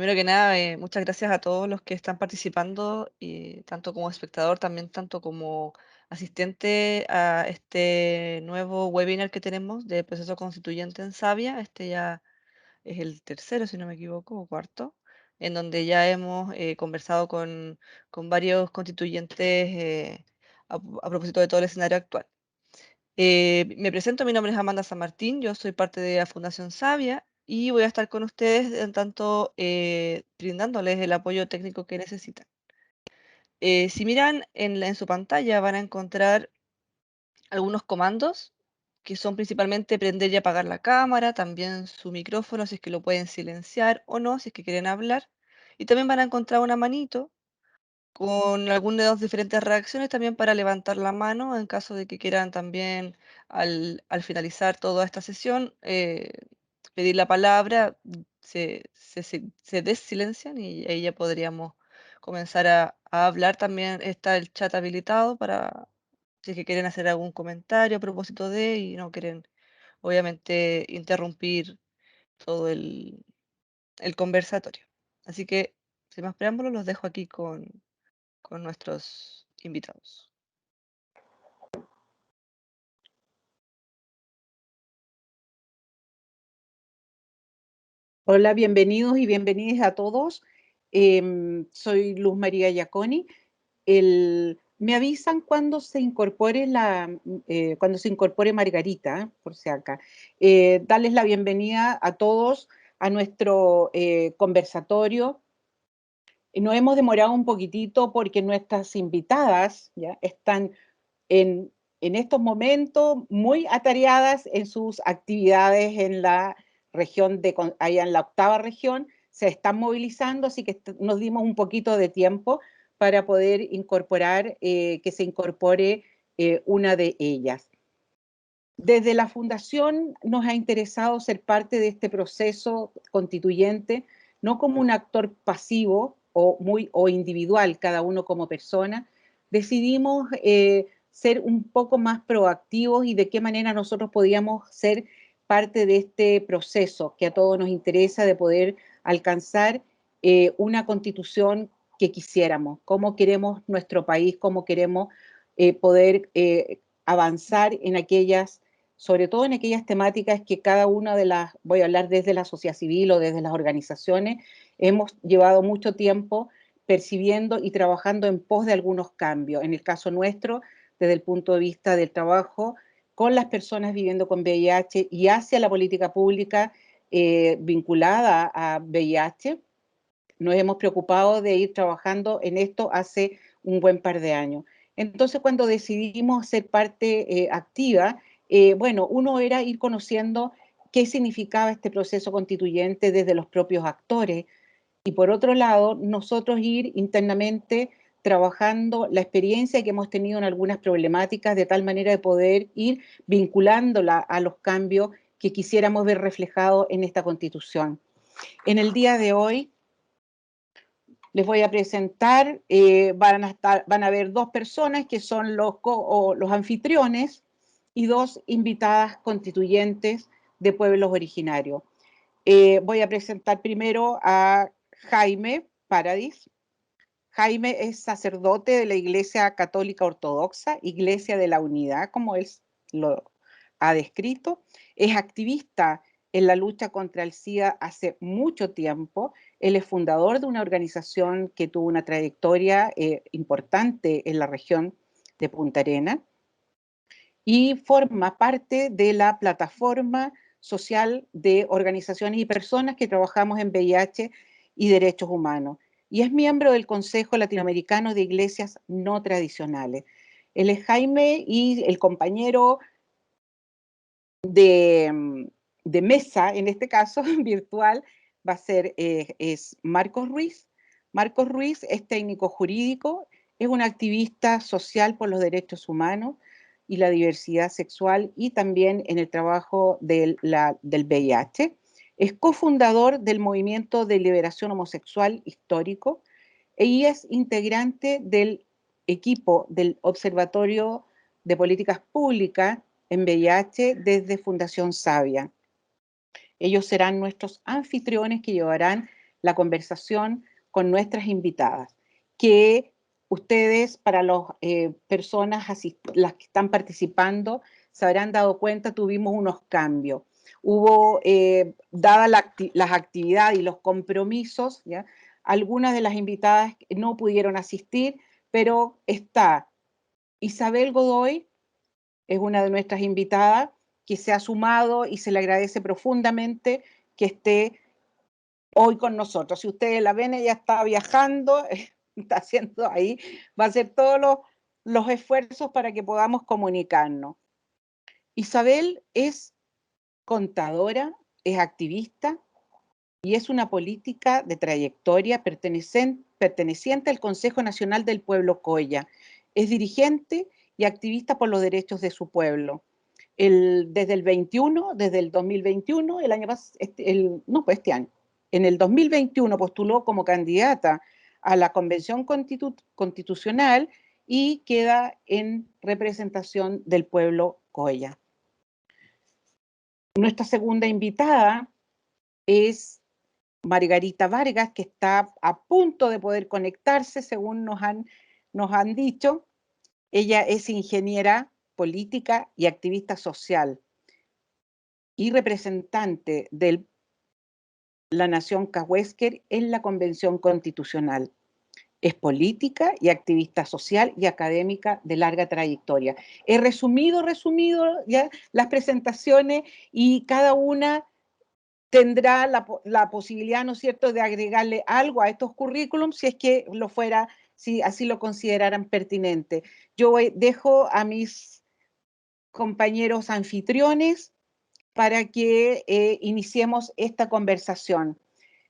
Primero que nada, muchas gracias a todos los que están participando, tanto como espectador, también tanto como asistente a este nuevo webinar que tenemos de proceso constituyente en Savia. Este ya es el tercero, si no me equivoco, o cuarto, en donde ya hemos conversado con varios constituyentes a propósito de todo el escenario actual. Me presento, mi nombre es Amanda San Martín, yo soy parte de la Fundación Savia y voy a estar con ustedes en tanto brindándoles el apoyo técnico que necesitan. Si miran en su pantalla van a encontrar algunos comandos que son principalmente prender y apagar la cámara, también su micrófono si es que lo pueden silenciar o no, si es que quieren hablar. Y también van a encontrar una manito con alguna de las diferentes reacciones también para levantar la mano en caso de que quieran también al finalizar toda esta sesión pedir la palabra, se desilencian y ahí ya podríamos comenzar a hablar. También está el chat habilitado para si es que quieren hacer algún comentario a propósito de y no quieren obviamente interrumpir todo el conversatorio. Así que, sin más preámbulos, los dejo aquí con nuestros invitados. Hola, bienvenidos y bienvenidas a todos. Soy Luz María Iaconi. Me avisan cuando se incorpore cuando se incorpore Margarita, por si acá. Darles la bienvenida a todos a nuestro conversatorio. Nos hemos demorado un poquitito porque nuestras invitadas ya están en estos momentos muy atareadas en sus actividades en la región allá en la octava región, se están movilizando, así que nos dimos un poquito de tiempo para poder incorporar, que se incorpore una de ellas. Desde la Fundación nos ha interesado ser parte de este proceso constituyente, no como un actor pasivo o individual, cada uno como persona. Decidimos ser un poco más proactivos y de qué manera nosotros podíamos ser parte de este proceso que a todos nos interesa de poder alcanzar una constitución que quisiéramos, cómo queremos nuestro país, cómo queremos poder avanzar en aquellas, sobre todo en aquellas temáticas que cada una de las, voy a hablar desde la sociedad civil o desde las organizaciones, hemos llevado mucho tiempo percibiendo y trabajando en pos de algunos cambios. En el caso nuestro, desde el punto de vista del trabajo con las personas viviendo con VIH y hacia la política pública vinculada a VIH, nos hemos preocupado de ir trabajando en esto hace un buen par de años. Entonces, cuando decidimos ser parte activa, bueno, uno era ir conociendo qué significaba este proceso constituyente desde los propios actores y por otro lado, nosotros ir internamente trabajando la experiencia que hemos tenido en algunas problemáticas de tal manera de poder ir vinculándola a los cambios que quisiéramos ver reflejados en esta Constitución. En el día de hoy les voy a presentar, van a haber dos personas que son los anfitriones y dos invitadas constituyentes de pueblos originarios. Voy a presentar primero a Jaime Paradis. Jaime es sacerdote de la Iglesia Católica Ortodoxa, Iglesia de la Unidad, como él lo ha descrito. Es activista en la lucha contra el SIDA hace mucho tiempo. Él es fundador de una organización que tuvo una trayectoria importante en la región de Punta Arenas y forma parte de la plataforma social de organizaciones y personas que trabajamos en VIH y derechos humanos. Y es miembro del Consejo Latinoamericano de Iglesias No Tradicionales. Él es Jaime y el compañero de mesa, en este caso virtual, va a ser es Marcos Ruiz. Marcos Ruiz es técnico jurídico, es un activista social por los derechos humanos y la diversidad sexual y también en el trabajo del VIH. Es cofundador del Movimiento de Liberación Homosexual Histórico y es integrante del equipo del Observatorio de Políticas Públicas en VIH desde Fundación Savia. Ellos serán nuestros anfitriones que llevarán la conversación con nuestras invitadas, que ustedes, para las personas, las que están participando, se habrán dado cuenta, tuvimos unos cambios. Hubo, dadas las actividades y los compromisos, ¿ya? Algunas de las invitadas no pudieron asistir, pero está Isabel Godoy, es una de nuestras invitadas, que se ha sumado y se le agradece profundamente que esté hoy con nosotros. Si ustedes la ven, ella está viajando, está haciendo ahí, va a hacer todos los esfuerzos para que podamos comunicarnos. Isabel es contadora, es activista y es una política de trayectoria perteneciente al Consejo Nacional del Pueblo Coya. Es dirigente y activista por los derechos de su pueblo. Desde el 2021, el año pasado, no, pues este año, en el 2021 postuló como candidata a la Convención Constitucional y queda en representación del pueblo Coya. Nuestra segunda invitada es Margarita Vargas, que está a punto de poder conectarse, según nos han dicho. Ella es ingeniera política y activista social y representante de la Nación Cahuésquer en la Convención Constitucional. Es política y activista social y académica de larga trayectoria. He resumido ya las presentaciones y cada una tendrá la posibilidad, ¿no es cierto?, de agregarle algo a estos currículums si es que lo fuera, si así lo consideraran pertinente. Yo dejo a mis compañeros anfitriones para que iniciemos esta conversación.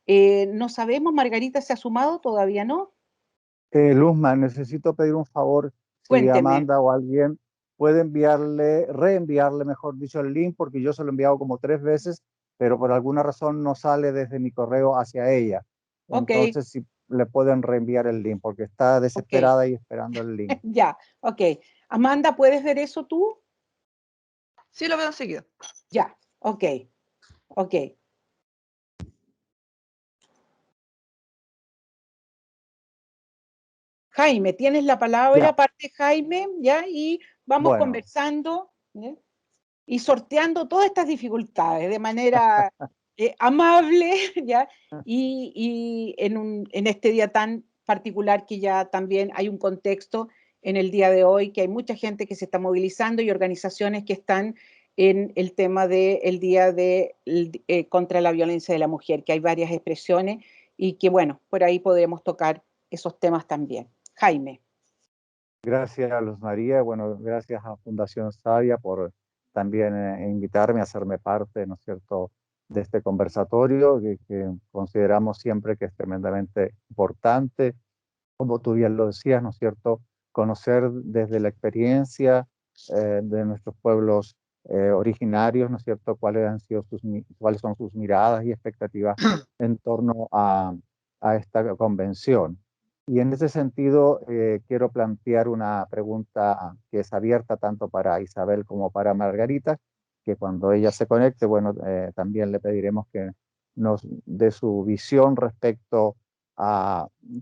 No sabemos, Margarita se ha sumado, todavía no. Luzma, necesito pedir un favor, si Cuénteme. Amanda o alguien puede reenviarle, mejor dicho, el link, porque yo se lo he enviado como 3 veces, pero por alguna razón no sale desde mi correo hacia ella. Ok, Entonces, si le pueden reenviar el link, porque está ok, desesperada y esperando el link. ya, ok. Amanda, ¿puedes ver eso tú? Sí, lo veo enseguida. Ya, ok, ok. Jaime, tienes la palabra, Ya, parte Jaime, ¿ya? Y vamos bueno, conversando, ¿ya? Y sorteando todas estas dificultades de manera amable, ¿ya? Y en este día tan particular que ya también hay un contexto en el día de hoy, que hay mucha gente que se está movilizando y organizaciones que están en el tema del día contra la violencia de la mujer, que hay varias expresiones y que, bueno, por ahí podemos tocar esos temas también. Jaime. gracias Luz María, bueno, gracias a Fundación Sabia por también invitarme a hacerme parte, ¿no es cierto?, de este conversatorio que consideramos siempre que es tremendamente importante, como tú bien lo decías, ¿no es cierto?, conocer desde la experiencia de nuestros pueblos originarios, ¿no es cierto?, cuáles son sus miradas y expectativas en torno a esta convención. Y en ese sentido, quiero plantear una pregunta que es abierta tanto para Isabel como para Margarita, que cuando ella se conecte, bueno, también le pediremos que nos dé su visión respecto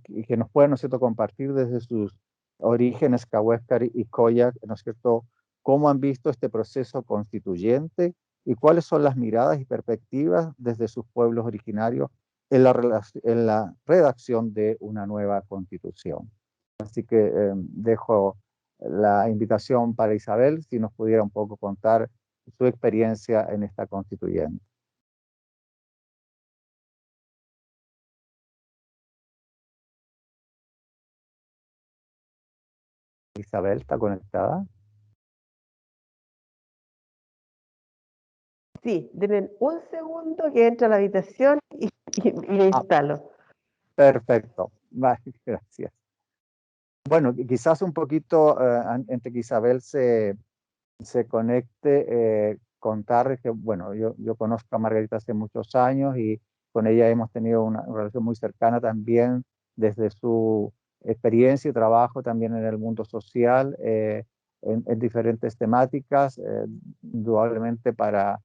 y que nos puedan, ¿no es cierto?, compartir desde sus orígenes, Cahuéscar y Coya, ¿no es cierto?, cómo han visto este proceso constituyente y cuáles son las miradas y perspectivas desde sus pueblos originarios en la redacción de una nueva constitución. Así que dejo la invitación para Isabel, si nos pudiera un poco contar su experiencia en esta constituyente. Isabel, ¿está conectada? Sí, denme un segundo que entro a la habitación y me Ah, instalo. perfecto. Vale, gracias. Bueno, quizás un poquito entre que Isabel se conecte, contar que, bueno, yo conozco a Margarita hace muchos años y con ella hemos tenido una relación muy cercana también desde su experiencia y trabajo también en el mundo social, en diferentes temáticas. Indudablemente para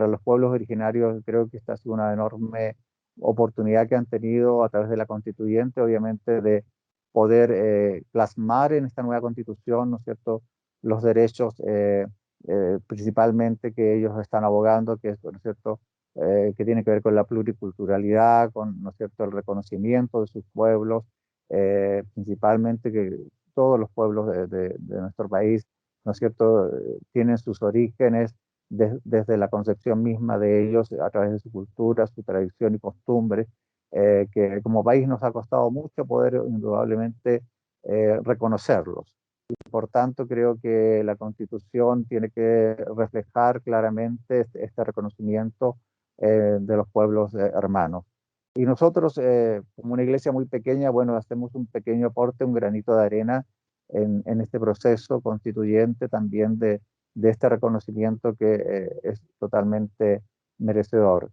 los pueblos originarios creo que esta ha sido una enorme oportunidad que han tenido a través de la constituyente, obviamente, de poder plasmar en esta nueva constitución, ¿no es cierto?, los derechos principalmente que ellos están abogando, que es, ¿no es cierto?, que tiene que ver con la pluriculturalidad, con, ¿no es cierto?, el reconocimiento de sus pueblos, principalmente que todos los pueblos de nuestro país, ¿no es cierto?, tienen sus orígenes desde la concepción misma de ellos, a través de su cultura, su tradición y costumbre, que como país nos ha costado mucho poder indudablemente reconocerlos. Por tanto, creo que la Constitución tiene que reflejar claramente este reconocimiento de los pueblos hermanos. Y nosotros, como una iglesia muy pequeña, bueno, hacemos un pequeño aporte, un granito de arena en este proceso constituyente también de este reconocimiento que es totalmente merecedor.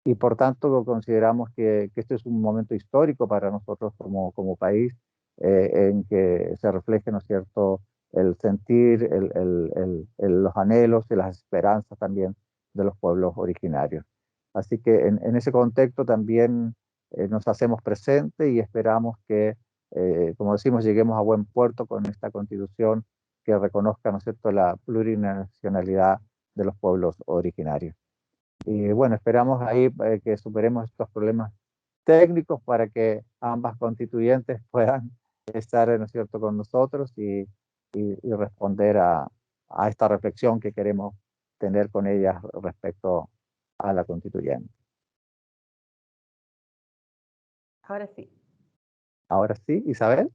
Y por tanto consideramos que este es un momento histórico para nosotros como país, en que se refleje, ¿no es cierto?, el sentir, los anhelos y las esperanzas también de los pueblos originarios. Así que en ese contexto también nos hacemos presentes y esperamos que, como decimos, lleguemos a buen puerto con esta constitución que reconozca, ¿no es cierto?, la plurinacionalidad de los pueblos originarios. Y bueno, esperamos ahí que superemos estos problemas técnicos para que ambas constituyentes puedan estar, ¿no es cierto?, con nosotros y responder a esta reflexión que queremos tener con ellas respecto a la constituyente. Ahora sí. Ahora sí, Isabel.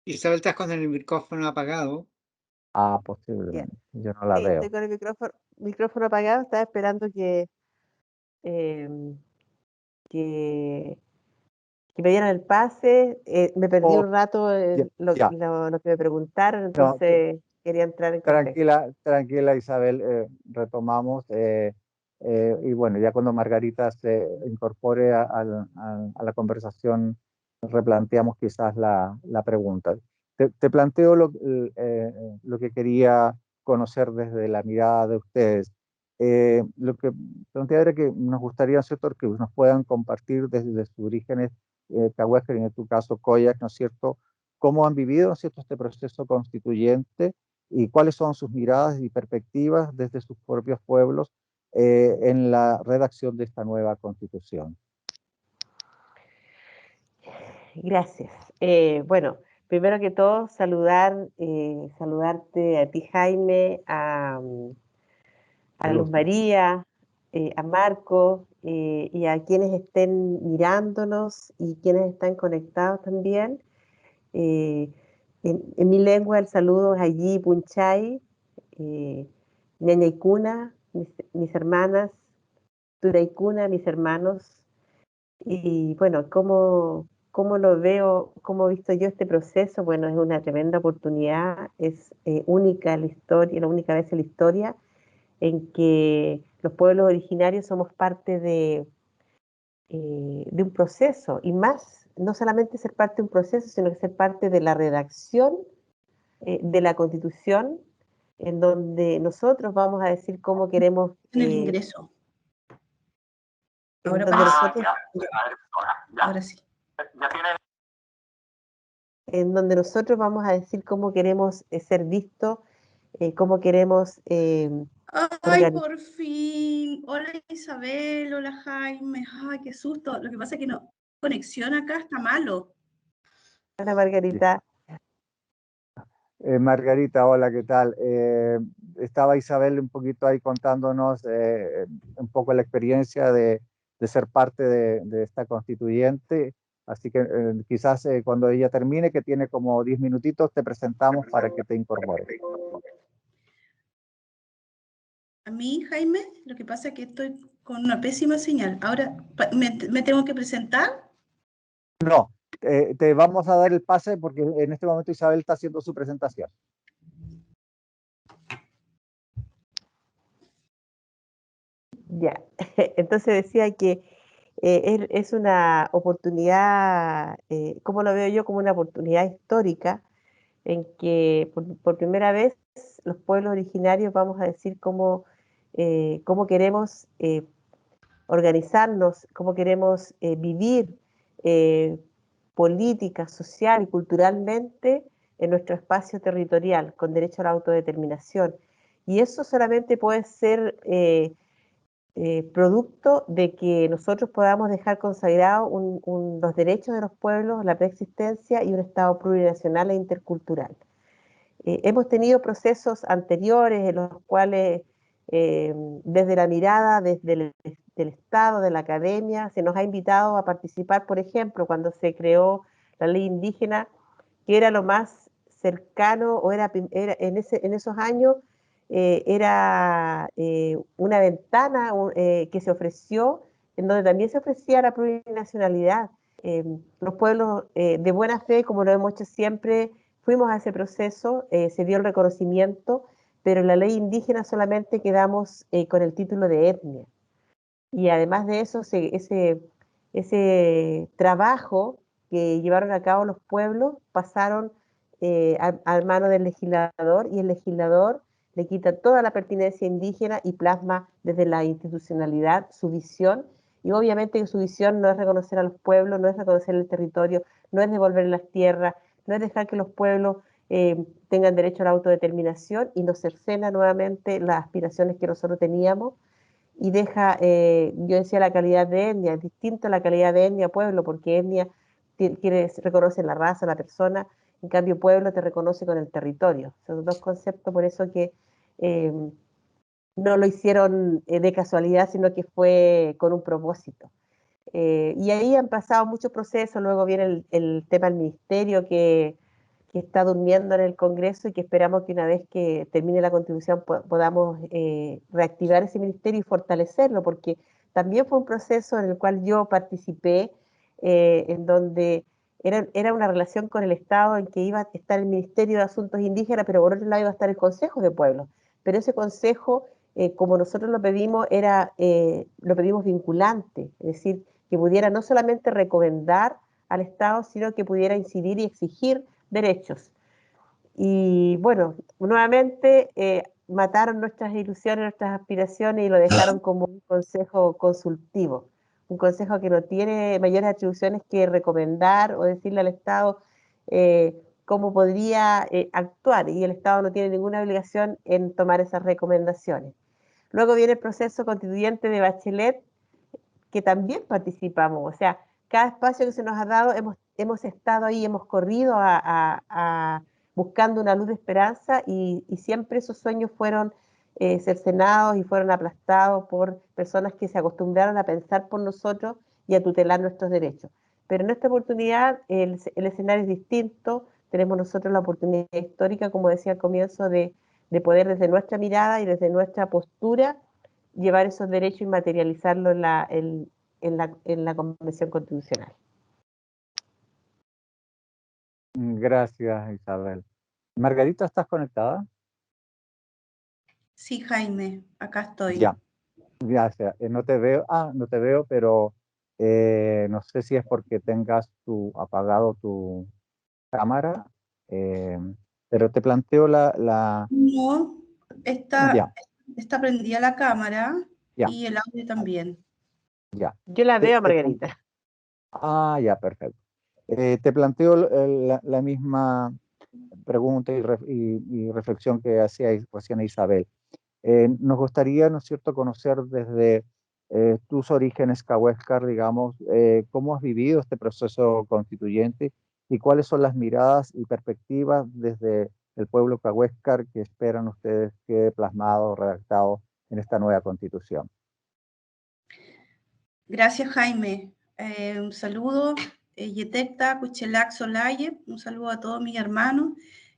Isabel, estás con el micrófono apagado. Ah, Bien. posiblemente. Yo no la Sí, estoy veo. con el micrófono apagado, estaba esperando em, que, que me dieran el pase. Me perdí Oh, un rato ya, en ya. lo que me preguntaron, No, entonces quería entrar en contexto. tranquila, tranquila Isabel, retomamos. Y bueno, ya cuando Margarita se incorpore a la conversación, replanteamos quizás la pregunta. Te planteo lo que quería conocer desde la mirada de ustedes. Lo que planteaba era que nos gustaría, ¿cierto?, que nos puedan compartir desde sus orígenes, Cahuéscar y en tu caso Coyac, ¿no es cierto?, cómo han vivido, ¿no es cierto?, este proceso constituyente y cuáles son sus miradas y perspectivas desde sus propios pueblos en la redacción de esta nueva constitución. Gracias. Bueno, primero que todo, saludarte a ti, Jaime, a Luz María, a Marco, y a quienes estén mirándonos y quienes están conectados también. Eh, en mi lengua el saludo es allí, Punchay, Ñañaicuna, mis hermanas, Turaicuna, mis hermanos. Y bueno, ¿cómo lo veo, cómo he visto yo este proceso? Bueno, es una tremenda oportunidad, es única en la historia, la única vez en la historia en que los pueblos originarios somos parte de un proceso, y más, no solamente ser parte de un proceso, sino que ser parte de la redacción de la Constitución, en donde nosotros vamos a decir cómo queremos, En el ingreso. en Ahora donde parece. nosotros, Ahora sí. en donde nosotros vamos a decir cómo queremos ser vistos, cómo queremos Ay, organizar. por fin. Hola Isabel, hola Jaime. Ay, qué susto. Lo que pasa es que no, conexión acá está malo. Hola Margarita. Margarita, hola, ¿qué tal? Estaba Isabel un poquito ahí contándonos un poco la experiencia de ser parte de esta constituyente, así que quizás cuando ella termine, que tiene como 10 minutitos, te presentamos para que te incorpores. A mí, Jaime, lo que pasa es que estoy con una pésima señal. Ahora, ¿me tengo que presentar? No, te vamos a dar el pase porque en este momento Isabel está haciendo su presentación. Ya, entonces decía que Es una oportunidad, como lo veo yo, como una oportunidad histórica en que por primera vez los pueblos originarios vamos a decir cómo queremos organizarnos, cómo queremos vivir eh, política, social y culturalmente en nuestro espacio territorial, con derecho a la autodeterminación. Y eso solamente puede ser producto de que nosotros podamos dejar consagrados los derechos de los pueblos, la preexistencia y un Estado plurinacional e intercultural. Hemos tenido procesos anteriores en los cuales, desde la mirada, desde del Estado, de la academia, se nos ha invitado a participar, por ejemplo, cuando se creó la ley indígena, que era lo más cercano, o era en esos años, era una ventana que se ofreció, en donde también se ofrecía la plurinacionalidad. Los pueblos de buena fe, como lo hemos hecho siempre, fuimos a ese proceso, se dio el reconocimiento, pero en la ley indígena solamente quedamos con el título de etnia. Y además de eso, ese trabajo que llevaron a cabo los pueblos pasaron a mano del legislador, y el legislador le quita toda la pertinencia indígena y plasma desde la institucionalidad su visión. Y obviamente que su visión no es reconocer a los pueblos, no es reconocer el territorio, no es devolver las tierras, no es dejar que los pueblos tengan derecho a la autodeterminación, y nos cercena nuevamente las aspiraciones que nosotros teníamos, y deja, yo decía, la calidad de etnia, es distinto a la calidad de etnia pueblo, porque etnia reconoce la raza, la persona, en cambio pueblo te reconoce con el territorio. Son dos conceptos, por eso que eh, no lo hicieron de casualidad, sino que fue con un propósito. Y ahí han pasado muchos procesos, luego viene el tema del ministerio que está durmiendo en el Congreso, y que esperamos que una vez que termine la Constitución podamos reactivar ese ministerio y fortalecerlo, porque también fue un proceso en el cual yo participé, en donde era una relación con el Estado en que iba a estar el Ministerio de Asuntos Indígenas, pero por otro lado iba a estar el Consejo de Pueblos. Pero ese consejo, como nosotros lo pedimos, lo pedimos vinculante, es decir, que pudiera no solamente recomendar al Estado, sino que pudiera incidir y exigir derechos. Y bueno, nuevamente mataron nuestras ilusiones, nuestras aspiraciones, y lo dejaron como un consejo consultivo, un consejo que no tiene mayores atribuciones que recomendar o decirle al Estado cómo podría actuar, y el Estado no tiene ninguna obligación en tomar esas recomendaciones. Luego viene el proceso constituyente de Bachelet, que también participamos, o sea, cada espacio que se nos ha dado hemos estado ahí, hemos corrido buscando una luz de esperanza, y siempre esos sueños fueron cercenados y fueron aplastados por personas que se acostumbraron a pensar por nosotros y a tutelar nuestros derechos. Pero en esta oportunidad el escenario es distinto, tenemos nosotros la oportunidad histórica, como decía al comienzo, de poder desde nuestra mirada y desde nuestra postura llevar esos derechos y materializarlos en la Convención Constitucional. Gracias, Isabel. Margarita, ¿estás conectada? Sí, Jaime, acá estoy. Ya, gracias. No te veo, no te veo, pero no sé si es porque tengas apagado tu cámara, eh, pero te planteo No, ya, está prendida la cámara ya, y el audio también. ya. Yo la Te- veo, te- Margarita. ya, perfecto. Te planteo la misma pregunta y reflexión que hacía recién Isabel. Nos gustaría, ¿no es cierto?, conocer desde tus orígenes cahuéscar, digamos, cómo has vivido este proceso constituyente y cuáles son las miradas y perspectivas desde el pueblo cahuéscar que esperan ustedes quede plasmado, redactado en esta nueva constitución. Gracias, Jaime. Un saludo, Yetecta, Cuchelac, Solaye, un saludo a todos mis hermanos,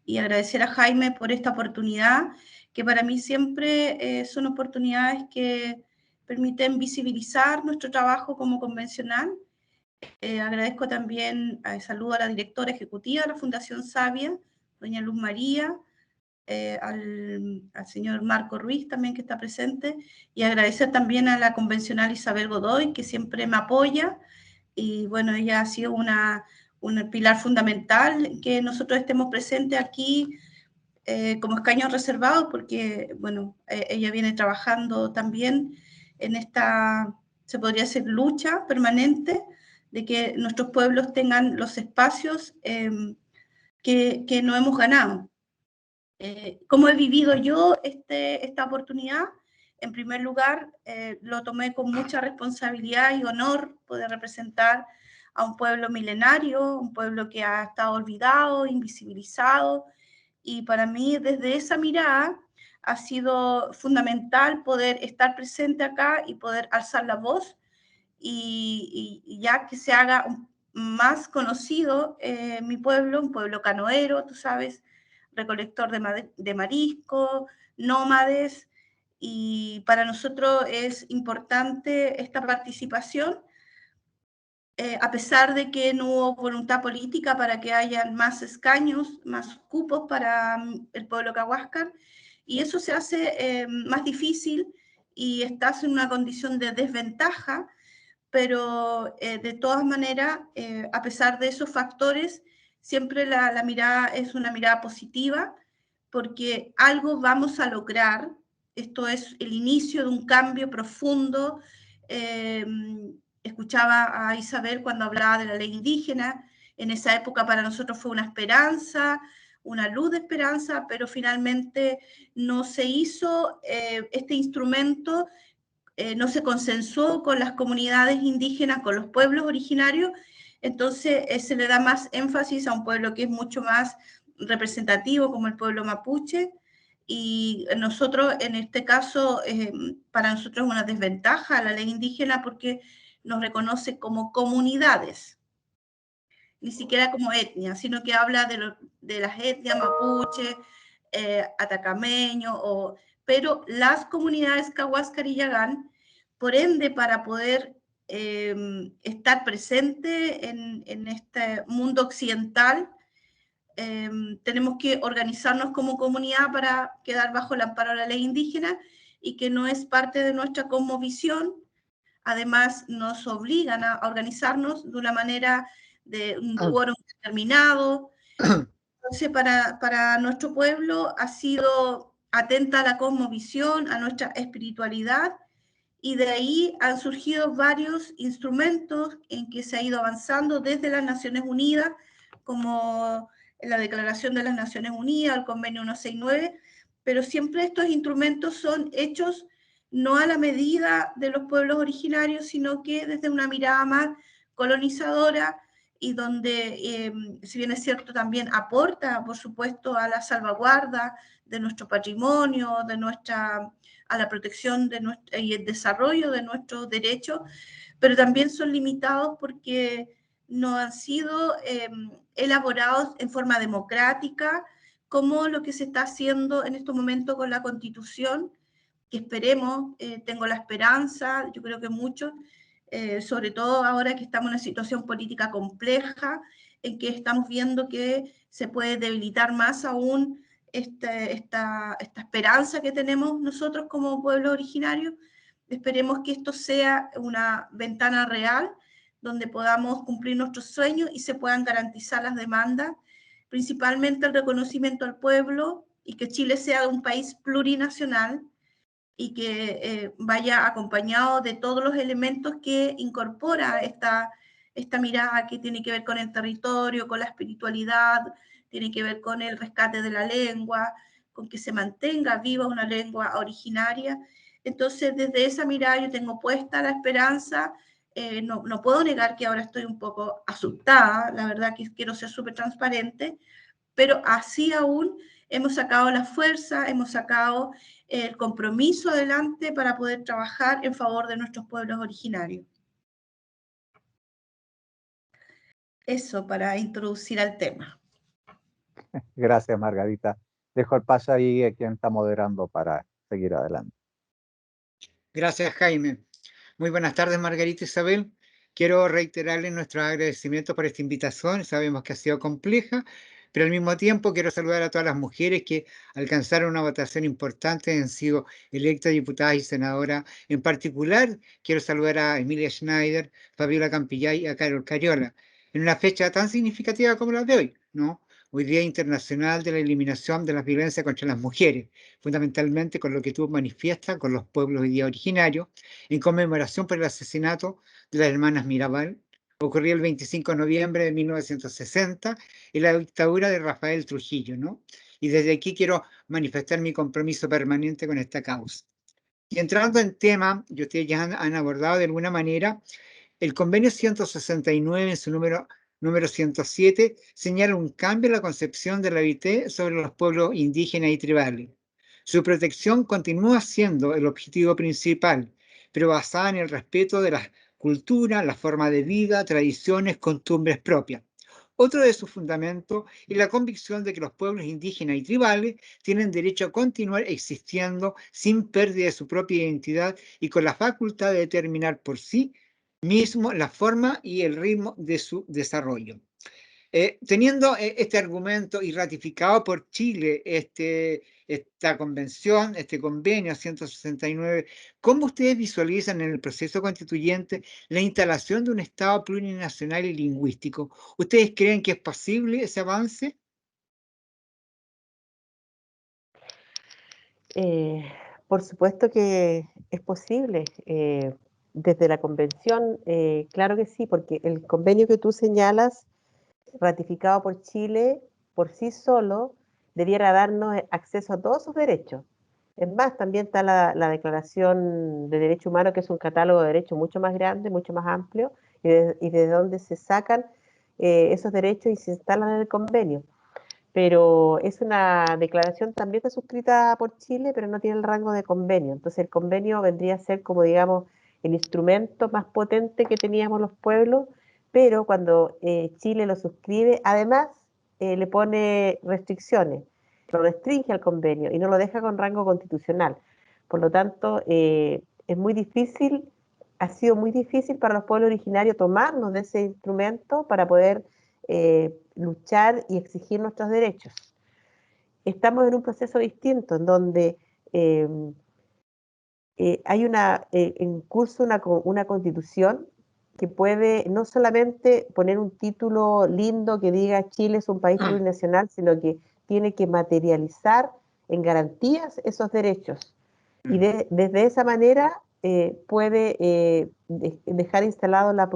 y agradecer a Jaime por esta oportunidad, que para mí siempre son oportunidades que permiten visibilizar nuestro trabajo como convencional. Agradezco también, saludo a la directora ejecutiva de la Fundación Sabia, doña Luz María, al señor Marco Ruiz también que está presente, y agradecer también a la convencional Isabel Godoy, que siempre me apoya, y bueno, ella ha sido un pilar fundamental que nosotros estemos presentes aquí como escaños reservados, porque bueno, ella viene trabajando también en esta, se podría decir, lucha permanente de que nuestros pueblos tengan los espacios que no hemos ganado. ¿Cómo he vivido yo esta oportunidad? En primer lugar, lo tomé con mucha responsabilidad y honor poder representar a un pueblo milenario, un pueblo que ha estado olvidado, invisibilizado, y para mí desde esa mirada ha sido fundamental poder estar presente acá y poder alzar la voz y ya que se haga más conocido mi pueblo, un pueblo canoero, tú sabes, recolector de marisco, nómades, y para nosotros es importante esta participación, a pesar de que no hubo voluntad política para que hayan más escaños, más cupos para el pueblo cahuáscar, y eso se hace más difícil y estás en una condición de desventaja, pero de todas maneras, a pesar de esos factores, siempre la mirada es una mirada positiva, porque algo vamos a lograr. Esto es el inicio de un cambio profundo. Escuchaba a Isabel cuando hablaba de la ley indígena. En esa época para nosotros fue una esperanza, una luz de esperanza, pero finalmente no se hizo este instrumento, no se consensuó con las comunidades indígenas, con los pueblos originarios. Entonces se le da más énfasis a un pueblo que es mucho más representativo, como el pueblo mapuche, y nosotros en este caso, para nosotros es una desventaja la ley indígena porque nos reconoce como comunidades, ni siquiera como etnia, sino que habla de las etnias mapuche, atacameño, pero las comunidades Cahuáscar y Yagán, por ende, para poder estar presente en este mundo occidental, tenemos que organizarnos como comunidad para quedar bajo el amparo de la ley indígena, y que no es parte de nuestra cosmovisión. Además, nos obligan a organizarnos de una manera de un quórum determinado. Entonces, para nuestro pueblo ha sido atenta a la cosmovisión, a nuestra espiritualidad, y de ahí han surgido varios instrumentos en que se ha ido avanzando desde las Naciones Unidas, como la Declaración de las Naciones Unidas, el Convenio 169, pero siempre estos instrumentos son hechos no a la medida de los pueblos originarios, sino que desde una mirada más colonizadora, y donde, si bien es cierto, también aporta, por supuesto, a la salvaguarda de nuestro patrimonio, a la protección y el desarrollo de nuestros derechos, pero también son limitados porque no han sido elaborados en forma democrática, como lo que se está haciendo en estos momentos con la Constitución, que esperemos, tengo la esperanza, yo creo que muchos, sobre todo ahora que estamos en una situación política compleja, en que estamos viendo que se puede debilitar más aún esta esperanza que tenemos nosotros como pueblo originario. Esperemos que esto sea una ventana real donde podamos cumplir nuestros sueños y se puedan garantizar las demandas, principalmente el reconocimiento al pueblo, y que Chile sea un país plurinacional, y que vaya acompañado de todos los elementos que incorpora esta mirada, que tiene que ver con el territorio, con la espiritualidad, tiene que ver con el rescate de la lengua, con que se mantenga viva una lengua originaria. Entonces, desde esa mirada yo tengo puesta la esperanza. No puedo negar que ahora estoy un poco asustada, la verdad que quiero ser súper transparente, pero así aún hemos sacado la fuerza, hemos sacado el compromiso adelante para poder trabajar en favor de nuestros pueblos originarios. Eso para introducir al tema. Gracias, Margarita. Dejo el paso ahí a quien está moderando para seguir adelante. Gracias, Jaime. Muy buenas tardes, Margarita Isabel. Quiero reiterarle nuestro agradecimiento por esta invitación. Sabemos que ha sido compleja, Pero al mismo tiempo quiero saludar a todas las mujeres que alcanzaron una votación importante, han sido electas diputadas y senadoras. En particular, quiero saludar a Emilia Schneider, Fabiola Campillay y a Carol Cariola, en una fecha tan significativa como la de hoy, ¿no? Hoy Día Internacional de la Eliminación de la Violencia contra las Mujeres, fundamentalmente con lo que tú manifiestas con los pueblos hoy día originarios, en conmemoración por el asesinato de las hermanas Mirabal, ocurrió el 25 de noviembre de 1960 en la dictadura de Rafael Trujillo, ¿no? Y desde aquí quiero manifestar mi compromiso permanente con esta causa. Y entrando en tema, y ustedes ya han abordado de alguna manera, el convenio 169 en su número 107 señala un cambio en la concepción de la OIT sobre los pueblos indígenas y tribales. Su protección continúa siendo el objetivo principal, pero basada en el respeto de las culturas, la forma de vida, tradiciones, costumbres propias. Otro de sus fundamentos es la convicción de que los pueblos indígenas y tribales tienen derecho a continuar existiendo sin pérdida de su propia identidad y con la facultad de determinar por sí mismo la forma y el ritmo de su desarrollo. Teniendo este argumento y ratificado por Chile esta convención, este convenio 169, ¿cómo ustedes visualizan en el proceso constituyente la instalación de un Estado plurinacional y lingüístico? ¿Ustedes creen que es posible ese avance? Por supuesto que es posible. Desde la convención, claro que sí, porque el convenio que tú señalas, ratificado por Chile, por sí solo, debiera darnos acceso a todos sus derechos. Es más, también está la Declaración de Derechos Humanos, que es un catálogo de derechos mucho más grande, mucho más amplio, y de donde se sacan esos derechos y se instalan en el convenio. Pero es una declaración también está suscrita por Chile, pero no tiene el rango de convenio. Entonces el convenio vendría a ser como, digamos, el instrumento más potente que teníamos los pueblos, pero cuando Chile lo suscribe, además le pone restricciones, lo restringe al convenio y no lo deja con rango constitucional. Por lo tanto, es muy difícil, ha sido muy difícil para los pueblos originarios tomarnos de ese instrumento para poder luchar y exigir nuestros derechos. Estamos en un proceso distinto en donde hay en curso una constitución que puede no solamente poner un título lindo que diga Chile es un país plurinacional, sino que tiene que materializar en garantías esos derechos. Y desde esa manera puede dejar instalado la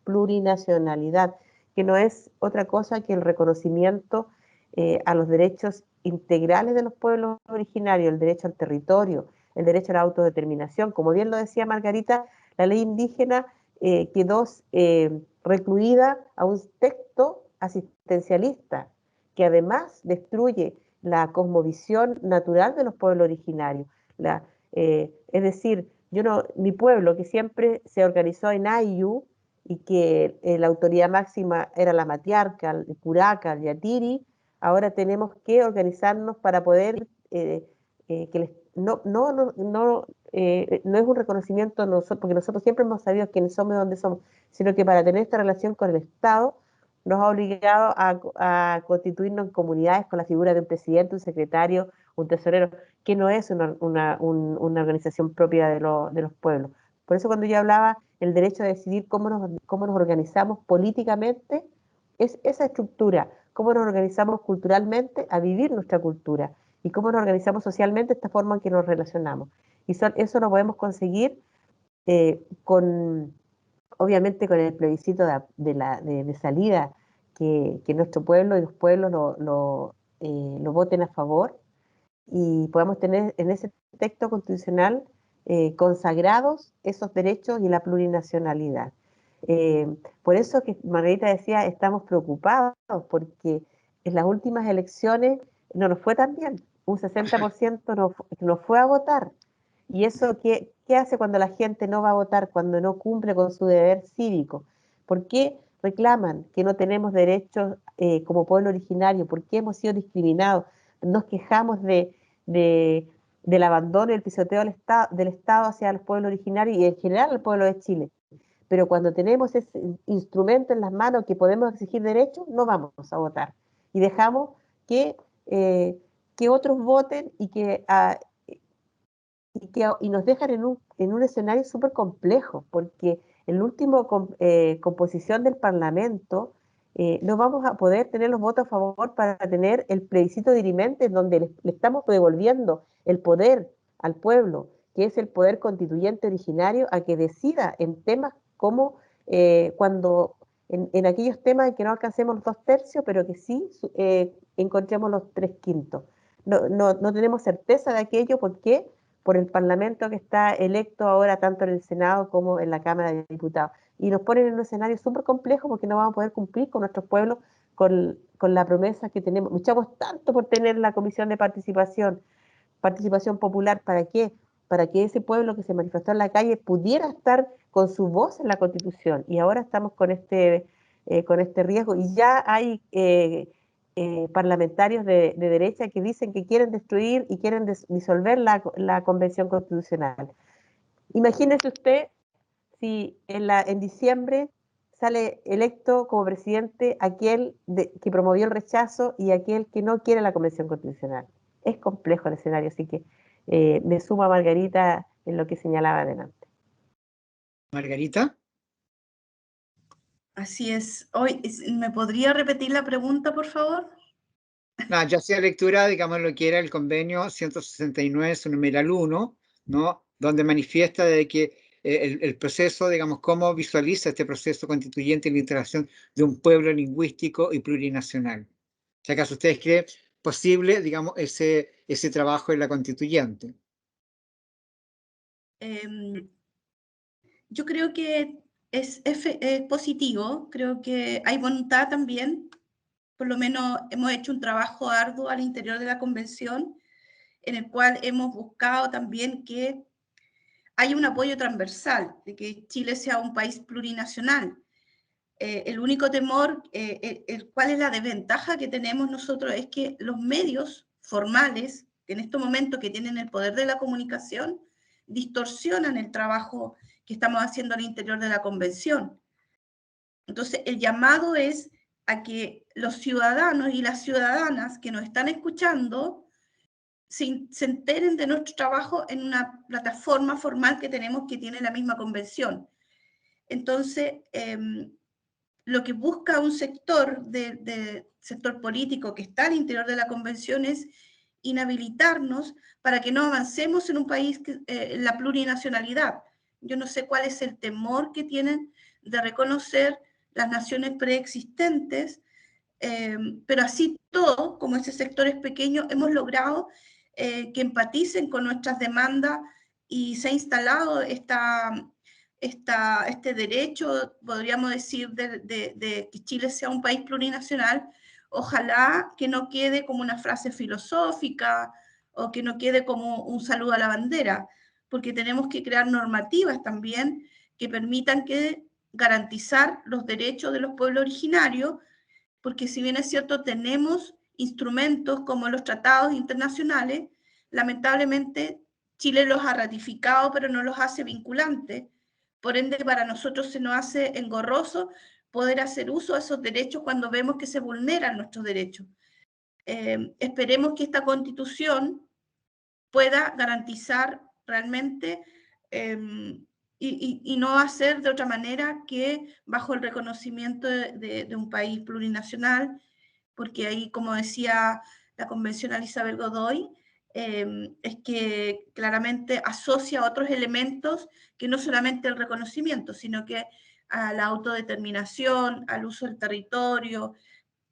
plurinacionalidad, que no es otra cosa que el reconocimiento a los derechos integrales de los pueblos originarios, el derecho al territorio, el derecho a la autodeterminación. Como bien lo decía Margarita, la ley indígena quedó recluida a un texto asistencialista que además destruye la cosmovisión natural de los pueblos originarios. Es decir, mi pueblo que siempre se organizó en Ayllu y que la autoridad máxima era la matriarca, el curaca, el yatiri, ahora tenemos que organizarnos para poder no es un reconocimiento nosotros, porque nosotros siempre hemos sabido quiénes somos y dónde somos, sino que para tener esta relación con el Estado nos ha obligado a constituirnos en comunidades con la figura de un presidente, un secretario, un tesorero, que no es una organización propia de los pueblos. Por eso cuando yo hablaba el derecho a decidir cómo nos organizamos políticamente, es esa estructura, cómo nos organizamos culturalmente a vivir nuestra cultura y cómo nos organizamos socialmente, esta forma en que nos relacionamos. Y eso lo podemos conseguir obviamente con el plebiscito de salida, que nuestro pueblo y los pueblos lo voten a favor y podamos tener en ese texto constitucional consagrados esos derechos y la plurinacionalidad. Por eso que Margarita decía, estamos preocupados porque en las últimas elecciones no nos fue tan bien. Un 60% no fue a votar. ¿Y eso qué hace cuando la gente no va a votar, cuando no cumple con su deber cívico? ¿Por qué reclaman que no tenemos derechos como pueblo originario? ¿Por qué hemos sido discriminados? Nos quejamos del abandono y el pisoteo del Estado hacia los pueblos originarios y en general al pueblo de Chile. Pero cuando tenemos ese instrumento en las manos que podemos exigir derechos, no vamos a votar. y dejamos que, que otros voten y nos dejan en un escenario súper complejo, porque en la última composición del Parlamento no vamos a poder tener los votos a favor para tener el plebiscito dirimente, en donde le estamos devolviendo el poder al pueblo, que es el poder constituyente originario, a que decida en temas como en aquellos temas en que no alcancemos los 2/3, pero que sí encontremos los 3/5. No tenemos certeza de aquello. ¿Por qué? Por el Parlamento que está electo ahora tanto en el Senado como en la Cámara de Diputados. Y nos ponen en un escenario súper complejo porque no vamos a poder cumplir con nuestros pueblos, con la promesa que tenemos. Luchamos tanto por tener la Comisión de Participación Popular. ¿Para qué? Para que ese pueblo que se manifestó en la calle pudiera estar con su voz en la Constitución. Y ahora estamos con este riesgo. Y ya hay parlamentarios de derecha que dicen que quieren destruir y quieren disolver la Convención Constitucional. Imagínese usted si en diciembre sale electo como presidente aquel que promovió el rechazo y aquel que no quiere la Convención Constitucional. Es complejo el escenario, así que me sumo a Margarita en lo que señalaba adelante. Margarita. Así es. Hoy, ¿me podría repetir la pregunta, por favor? Yo hacía lectura, digamos, lo que era el convenio 169, su numeral 1, ¿no? Donde manifiesta de que el proceso, digamos, cómo visualiza este proceso constituyente en la integración de un pueblo lingüístico y plurinacional. Si acaso ustedes creen posible, digamos, ese trabajo en la constituyente. Yo creo que es positivo, creo que hay voluntad también. Por lo menos hemos hecho un trabajo arduo al interior de la convención, en el cual hemos buscado también que haya un apoyo transversal, de que Chile sea un país plurinacional. El único temor, ¿cuál es la desventaja que tenemos nosotros? Es que los medios formales, en estos momentos que tienen el poder de la comunicación, distorsionan el trabajo que estamos haciendo al interior de la convención. Entonces, el llamado es a que los ciudadanos y las ciudadanas que nos están escuchando se enteren de nuestro trabajo en una plataforma formal que tenemos que tiene la misma convención. Entonces, lo que busca un sector sector político que está al interior de la convención es inhabilitarnos para que no avancemos en un país en la plurinacionalidad. Yo no sé cuál es el temor que tienen de reconocer las naciones preexistentes, pero así todo, como ese sector es pequeño, hemos logrado que empaticen con nuestras demandas y se ha instalado este derecho, podríamos decir, de que Chile sea un país plurinacional. Ojalá que no quede como una frase filosófica o que no quede como un saludo a la bandera, porque tenemos que crear normativas también que permitan garantizar los derechos de los pueblos originarios, porque si bien es cierto, tenemos instrumentos como los tratados internacionales, lamentablemente Chile los ha ratificado, pero no los hace vinculantes. Por ende, para nosotros se nos hace engorroso poder hacer uso de esos derechos cuando vemos que se vulneran nuestros derechos. Esperemos que esta Constitución pueda garantizar realmente y no hacer de otra manera que bajo el reconocimiento de un país plurinacional, porque ahí, como decía la convencional Isabel Godoy, es que claramente asocia otros elementos que no solamente el reconocimiento, sino que a la autodeterminación, al uso del territorio,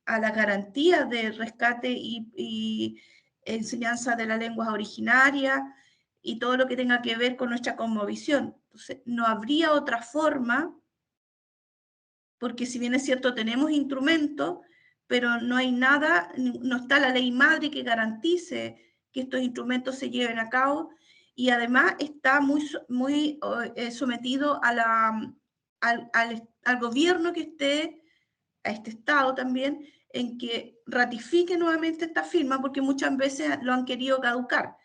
a la garantía de rescate y enseñanza de las lenguas originarias y todo lo que tenga que ver con nuestra cosmovisión. Entonces, no habría otra forma, porque si bien es cierto, tenemos instrumentos, pero no hay nada, no está la ley madre que garantice que estos instrumentos se lleven a cabo, y además está muy sometido al gobierno que esté, a este Estado también, en que ratifique nuevamente esta firma, porque muchas veces lo han querido caducar.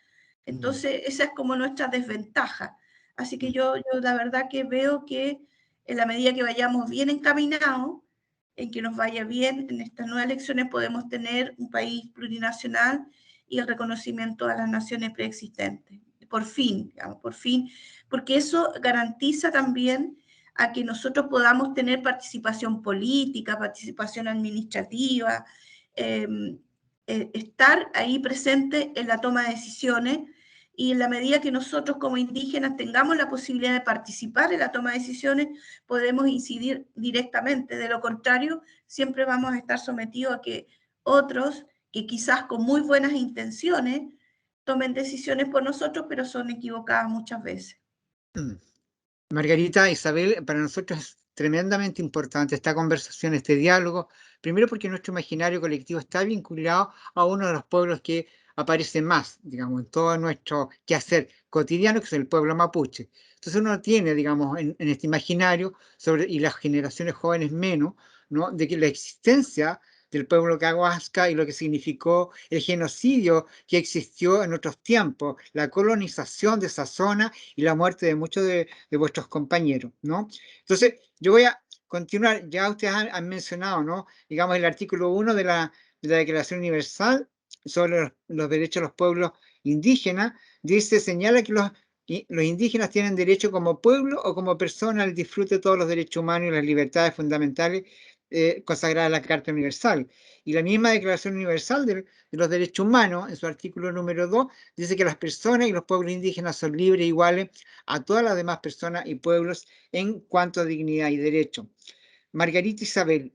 Entonces, esa es como nuestra desventaja. Así que yo la verdad que veo que en la medida que vayamos bien encaminados, en que nos vaya bien. En estas nuevas elecciones podemos tener un país plurinacional y el reconocimiento a las naciones preexistentes. Por fin, digamos, por fin, porque eso garantiza también a que nosotros podamos tener participación política, participación administrativa, estar ahí presente en la toma de decisiones, y en la medida que nosotros como indígenas tengamos la posibilidad de participar en la toma de decisiones, podemos incidir directamente. De lo contrario, siempre vamos a estar sometidos a que otros, que quizás con muy buenas intenciones, tomen decisiones por nosotros, pero son equivocadas muchas veces. Margarita, Isabel, para nosotros es tremendamente importante esta conversación, este diálogo, primero porque nuestro imaginario colectivo está vinculado a uno de los pueblos que aparece más, digamos, en todo nuestro quehacer cotidiano, que es el pueblo mapuche. Entonces uno tiene, digamos, en este imaginario, y las generaciones jóvenes menos, ¿no?, de que la existencia del pueblo cahuasca y lo que significó el genocidio que existió en otros tiempos, la colonización de esa zona y la muerte de muchos de vuestros compañeros, ¿no? Entonces, yo voy a continuar. Ya ustedes han mencionado, ¿no?, digamos, el artículo 1 de la Declaración Universal sobre los derechos de los pueblos indígenas. Dice, señala que los indígenas tienen derecho como pueblo o como persona al disfrute de todos los derechos humanos y las libertades fundamentales consagrada en la Carta Universal. Y la misma Declaración Universal de los Derechos Humanos, en su artículo número 2, dice que las personas y los pueblos indígenas son libres e iguales a todas las demás personas y pueblos en cuanto a dignidad y derecho. Margarita, Isabel,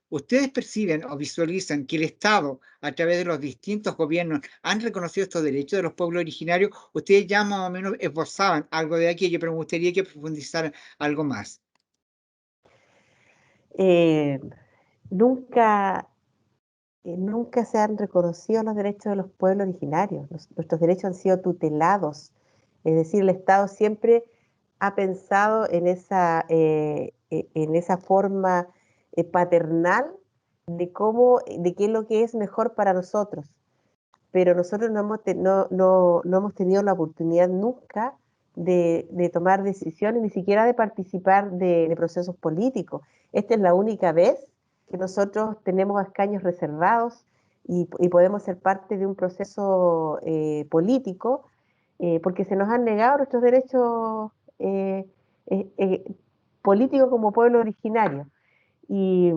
¿ustedes perciben o visualizan que el Estado, a través de los distintos gobiernos, han reconocido estos derechos de los pueblos originarios? Ustedes ya más o menos esbozaban algo de aquello, pero me gustaría que profundizaran algo más. Nunca nunca se han reconocido los derechos de los pueblos originarios. Nuestros derechos han sido tutelados. Es decir, el Estado siempre ha pensado en esa forma paternal de qué es lo que es mejor para nosotros. Pero nosotros no hemos tenido la oportunidad nunca de tomar decisiones, ni siquiera de participar de procesos políticos. Esta es la única vez que nosotros tenemos escaños reservados y podemos ser parte de un proceso político, porque se nos han negado nuestros derechos políticos como pueblo originario. Y,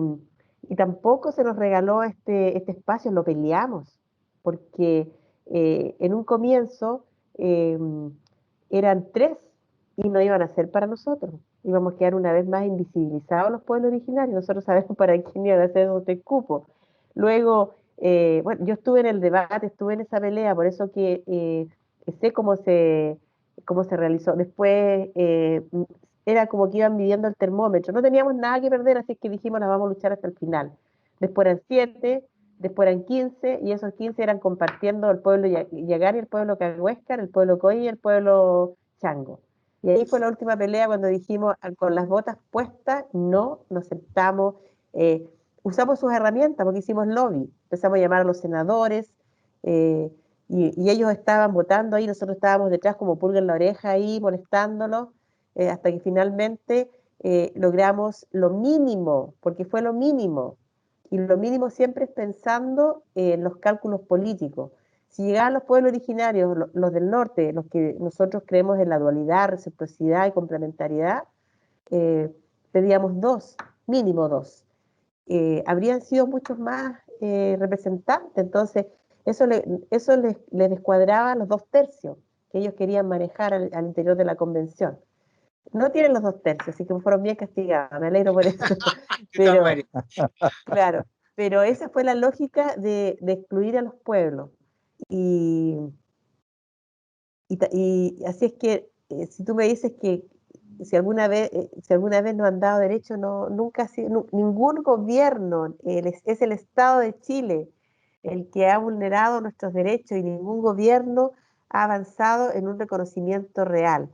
y tampoco se nos regaló este espacio, lo peleamos, porque en un comienzo eran 3 y no iban a ser para nosotros. Íbamos a quedar una vez más invisibilizados los pueblos originarios. Nosotros sabemos para quién iban a ser esos 3 cupos. Luego, bueno, yo estuve en el debate, estuve en esa pelea, por eso que sé cómo se realizó. Después era como que iban midiendo el termómetro. No teníamos nada que perder, así que dijimos, la vamos a luchar hasta el final. Después eran 7, después eran 15, y esos 15 eran compartiendo el pueblo Yagari, el pueblo Cahuéscar, el pueblo Coy y el pueblo Chango. Y ahí fue la última pelea cuando dijimos, con las botas puestas, no nos sentamos, usamos sus herramientas porque hicimos lobby, empezamos a llamar a los senadores, y ellos estaban votando ahí, nosotros estábamos detrás como pulga en la oreja ahí molestándolos, hasta que finalmente logramos lo mínimo, porque fue lo mínimo, y lo mínimo siempre es pensando en los cálculos políticos. Si llegaban los pueblos originarios, los del norte, los que nosotros creemos en la dualidad, reciprocidad y complementariedad, pedíamos 2, mínimo 2. Habrían sido muchos más representantes, entonces eso les descuadraba los 2 tercios que ellos querían manejar al interior de la convención. No tienen los 2 tercios, así que fueron bien castigados, me alegro por eso. Pero, claro, pero esa fue la lógica de excluir a los pueblos. Y así es que si tú me dices que si alguna vez nos han dado derecho, nunca ha sido, ningún gobierno, es el Estado de Chile el que ha vulnerado nuestros derechos, y ningún gobierno ha avanzado en un reconocimiento real.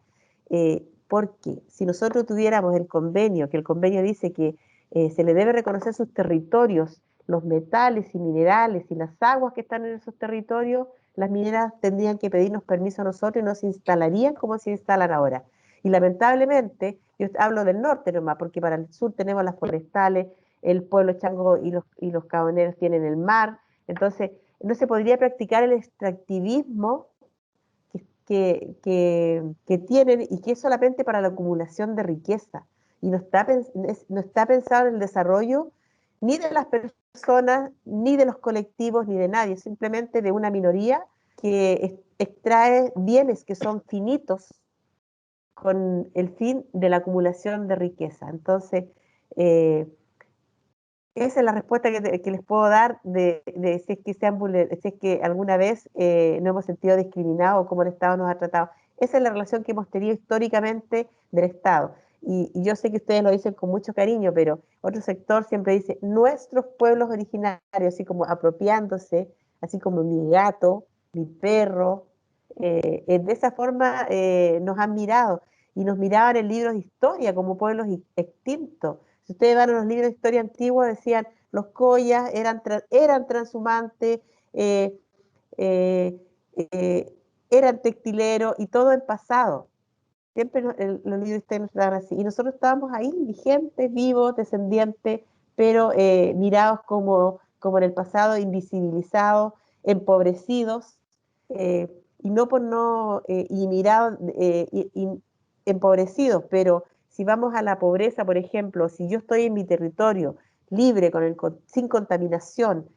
Porque si nosotros tuviéramos el convenio, que el convenio dice que se le debe reconocer sus territorios, los metales y minerales y las aguas que están en esos territorios, las mineras tendrían que pedirnos permiso a nosotros y no se instalarían como se instalan ahora. Y lamentablemente, yo hablo del norte nomás, porque para el sur tenemos las forestales, el pueblo chango y los caboneros tienen el mar. Entonces, no se podría practicar el extractivismo que tienen y que es solamente para la acumulación de riqueza. Y no está pensado en el desarrollo ni de las personas, ni de los colectivos, ni de nadie, simplemente de una minoría que extrae bienes que son finitos con el fin de la acumulación de riqueza. Entonces, esa es la respuesta que les puedo dar de si es que si es que alguna vez no hemos sentido discriminados o cómo el Estado nos ha tratado. Esa es la relación que hemos tenido históricamente del Estado. Y yo sé que ustedes lo dicen con mucho cariño, pero otro sector siempre dice nuestros pueblos originarios, así como apropiándose, así como mi gato, mi perro. De esa forma nos han mirado y nos miraban en libros de historia como pueblos extintos. Si ustedes van a los libros de historia antigua, decían los collas eran transhumantes, eh, eh, eh, eran textileros y todo en pasado. Siempre los libros de historia nos trataban así. Y nosotros estábamos ahí, vigentes, vivos, descendientes, pero mirados como en el pasado, invisibilizados, empobrecidos, y no por no, y mirados, empobrecidos, pero si vamos a la pobreza, por ejemplo, si yo estoy en mi territorio libre, sin contaminación,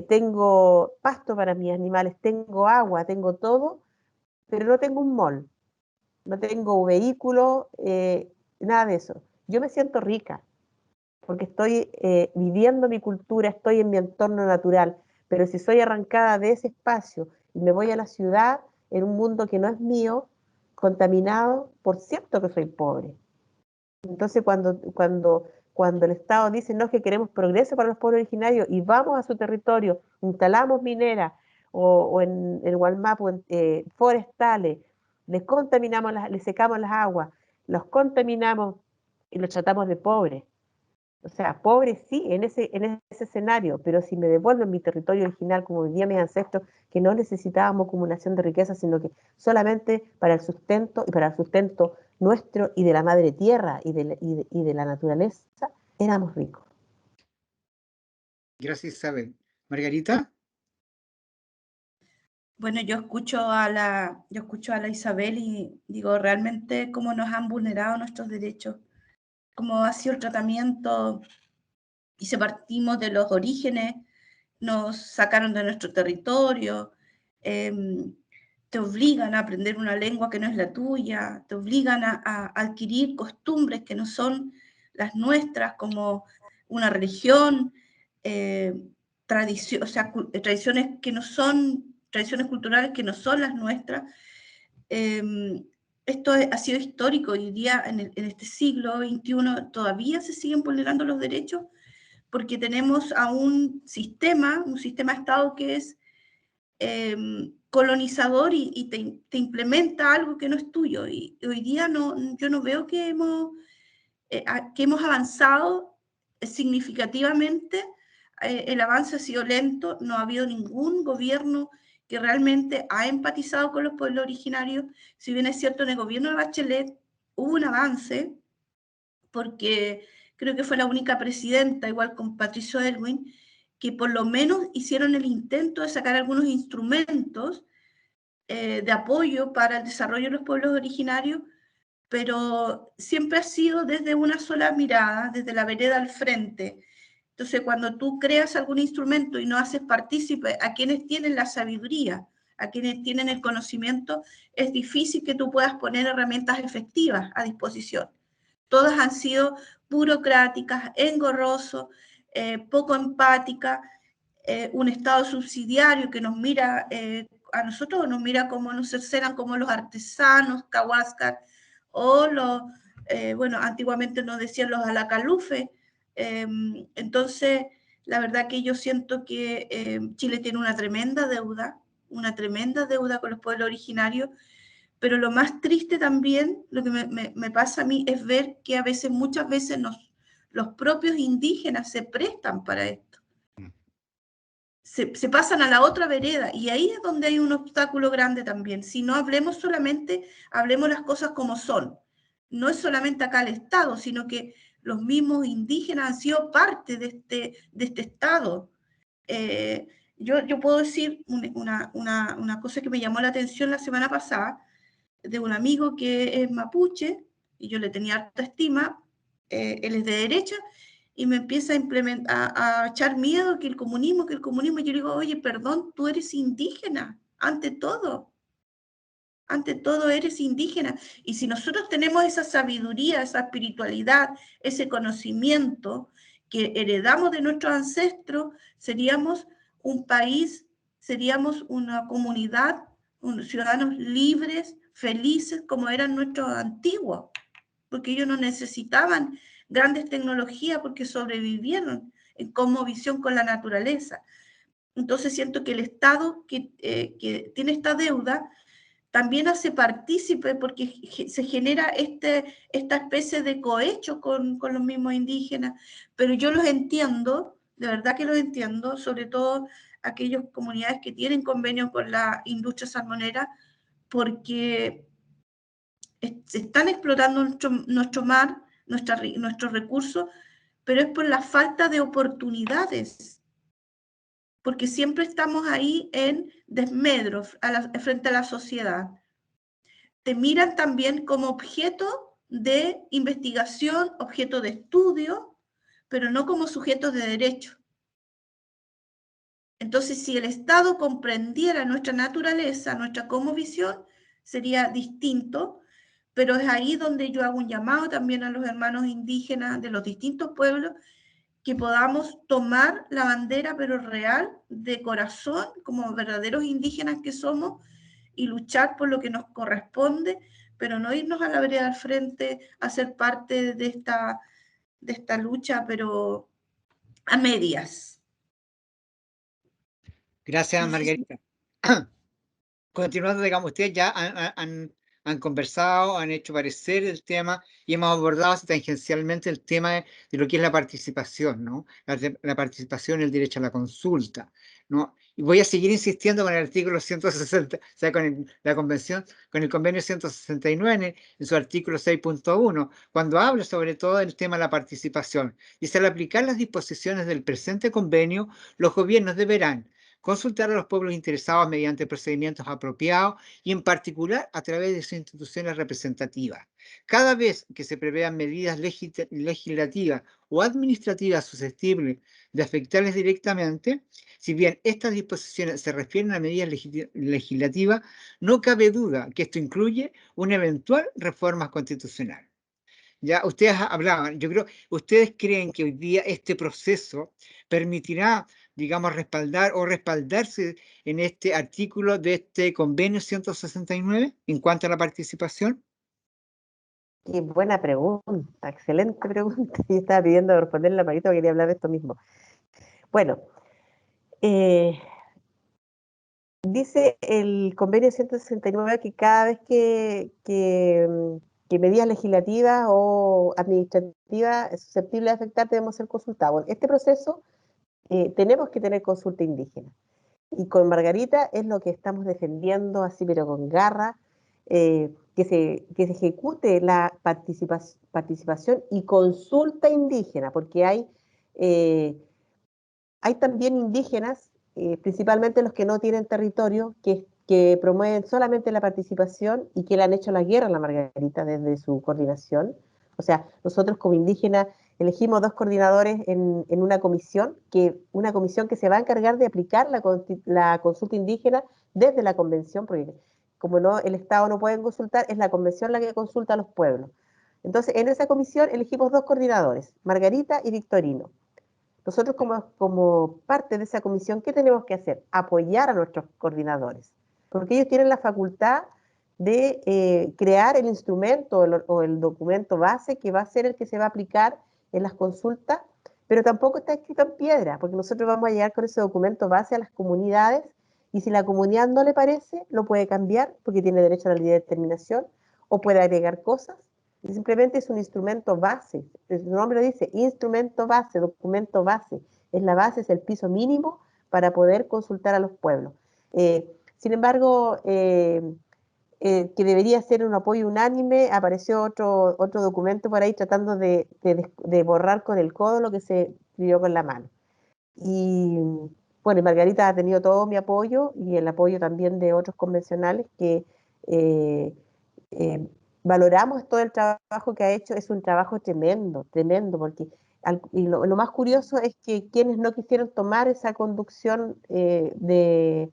tengo pasto para mis animales, tengo agua, tengo todo, pero no tengo un mall, no tengo vehículo, nada de eso. Yo me siento rica porque estoy viviendo mi cultura, estoy en mi entorno natural, pero si soy arrancada de ese espacio y me voy a la ciudad, en un mundo que no es mío, contaminado, por cierto que soy pobre. Entonces, cuando el Estado dice, no, es que queremos progreso para los pueblos originarios y vamos a su territorio, instalamos mineras o en Gualmapu, forestales, les contaminamos, les secamos las aguas, los contaminamos y los tratamos de pobres. O sea, pobres sí, en ese escenario, pero si me devuelven mi territorio original, como vivían mis ancestros, que no necesitábamos acumulación de riqueza, sino que solamente para el sustento y para el sustento nuestro y de la madre tierra y de la naturaleza, éramos ricos. Gracias, Isabel. Margarita. Bueno, yo escucho a la Isabel y digo, realmente cómo nos han vulnerado nuestros derechos, cómo ha sido el tratamiento, y se partimos de los orígenes, nos sacaron de nuestro territorio, te obligan a aprender una lengua que no es la tuya, te obligan a adquirir costumbres que no son las nuestras, como una religión, tradiciones que no son, tradiciones culturales que no son las nuestras. Esto ha sido histórico. Hoy día, en este siglo XXI, todavía se siguen vulnerando los derechos porque tenemos a un sistema de Estado que es colonizador y te implementa algo que no es tuyo. Y hoy día yo no veo que hemos avanzado significativamente. El avance ha sido lento, no ha habido ningún gobierno que realmente ha empatizado con los pueblos originarios. Si bien es cierto, en el gobierno de Bachelet hubo un avance, porque creo que fue la única presidenta, igual con Patricio Aylwin, que por lo menos hicieron el intento de sacar algunos instrumentos de apoyo para el desarrollo de los pueblos originarios, pero siempre ha sido desde una sola mirada, desde la vereda al frente. Entonces, cuando tú creas algún instrumento y no haces partícipe a quienes tienen la sabiduría, a quienes tienen el conocimiento, es difícil que tú puedas poner herramientas efectivas a disposición. Todas han sido burocráticas, engorroso, poco empáticas, un Estado subsidiario que nos mira a nosotros, nos mira como nos cercenan como los artesanos, cahuáscar, o los, bueno, antiguamente nos decían los alacalufe. Entonces, la verdad que yo siento que Chile tiene una tremenda deuda con los pueblos originarios, pero lo más triste también, lo que me pasa a mí, es ver que a veces, muchas veces, los propios indígenas se prestan para esto. Se pasan a la otra vereda y ahí es donde hay un obstáculo grande también. Si no hablemos solamente, hablemos las cosas como son. No es solamente acá el Estado, sino que los mismos indígenas han sido parte de este Estado. Yo puedo decir una cosa que me llamó la atención la semana pasada, de un amigo que es mapuche, y yo le tenía harta estima, él es de derecha, y me empieza a echar miedo que el comunismo, y yo le digo, oye, perdón, tú eres indígena, ante todo eres indígena, y si nosotros tenemos esa sabiduría, esa espiritualidad, ese conocimiento que heredamos de nuestros ancestros, seríamos un país, seríamos una comunidad, ciudadanos libres, felices, como eran nuestros antiguos, porque ellos no necesitaban grandes tecnologías porque sobrevivieron en cosmovisión con la naturaleza. Entonces siento que el Estado que tiene esta deuda también hace partícipe porque se genera esta especie de cohecho con los mismos indígenas, pero yo los entiendo, de verdad que los entiendo, sobre todo aquellas comunidades que tienen convenio con la industria salmonera, porque se están explotando nuestro mar, nuestros recursos, pero es por la falta de oportunidades, porque siempre estamos ahí en desmedro frente a la sociedad. Te miran también como objeto de investigación, objeto de estudio, pero no como sujetos de derecho. Entonces, si el Estado comprendiera nuestra naturaleza, nuestra cosmovisión, sería distinto, pero es ahí donde yo hago un llamado también a los hermanos indígenas de los distintos pueblos, que podamos tomar la bandera, pero real, de corazón, como verdaderos indígenas que somos, y luchar por lo que nos corresponde, pero no irnos a la vereda al frente a ser parte de esta lucha, pero a medias. Gracias, No sé si... Margarita. Continuando, digamos, ustedes ya han conversado, han hecho parecer el tema y hemos abordado tangencialmente el tema de lo que es la participación, ¿no? La participación, el derecho a la consulta, ¿no? Y voy a seguir insistiendo con el artículo 160, o sea, la convención, con el convenio 169 en su artículo 6.1, cuando habla sobre todo del tema de la participación. Dice, al aplicar las disposiciones del presente convenio, los gobiernos deberán consultar a los pueblos interesados mediante procedimientos apropiados y en particular a través de sus instituciones representativas. Cada vez que se prevean medidas legislativas o administrativas susceptibles de afectarles directamente, si bien estas disposiciones se refieren a medidas legislativas, no cabe duda que esto incluye una eventual reforma constitucional. Ya ustedes hablaban, yo creo, ¿ustedes creen que hoy día este proceso permitirá, digamos, respaldar o respaldarse en este artículo de este convenio 169 en cuanto a la participación? Qué buena pregunta, excelente pregunta. Yo estaba pidiendo responderle a Marito, quería hablar de esto mismo. Bueno, dice el convenio 169 que cada vez que medidas legislativas o administrativas susceptibles de afectar debemos ser consultados. Bueno, este proceso tenemos que tener consulta indígena. Y con Margarita es lo que estamos defendiendo así, pero con garra, que se ejecute la participación y consulta indígena, porque hay también indígenas, principalmente los que no tienen territorio, que promueven solamente la participación y que le han hecho la guerra a la Margarita desde su coordinación. O sea, nosotros como indígenas elegimos 2 coordinadores en una comisión que se va a encargar de aplicar la consulta indígena desde la convención, porque como no, el Estado no puede consultar, es la convención la que consulta a los pueblos. Entonces, en esa comisión elegimos 2 coordinadores, Margarita y Victorino. Nosotros como parte de esa comisión, ¿qué tenemos que hacer? Apoyar a nuestros coordinadores, porque ellos tienen la facultad de crear el instrumento o el documento base que va a ser el que se va a aplicar en las consultas, pero tampoco está escrito en piedra, porque nosotros vamos a llegar con ese documento base a las comunidades y si la comunidad no le parece, lo puede cambiar porque tiene derecho a la libre determinación o puede agregar cosas. Y simplemente es un instrumento base. Su nombre lo dice, instrumento base, documento base. Es la base, es el piso mínimo para poder consultar a los pueblos. Sin embargo, que debería ser un apoyo unánime, apareció otro documento por ahí tratando de borrar con el codo lo que se escribió con la mano. Y bueno, Margarita ha tenido todo mi apoyo y el apoyo también de otros convencionales que valoramos todo el trabajo que ha hecho. Es un trabajo tremendo, tremendo, porque y lo más curioso es que quienes no quisieron tomar esa conducción de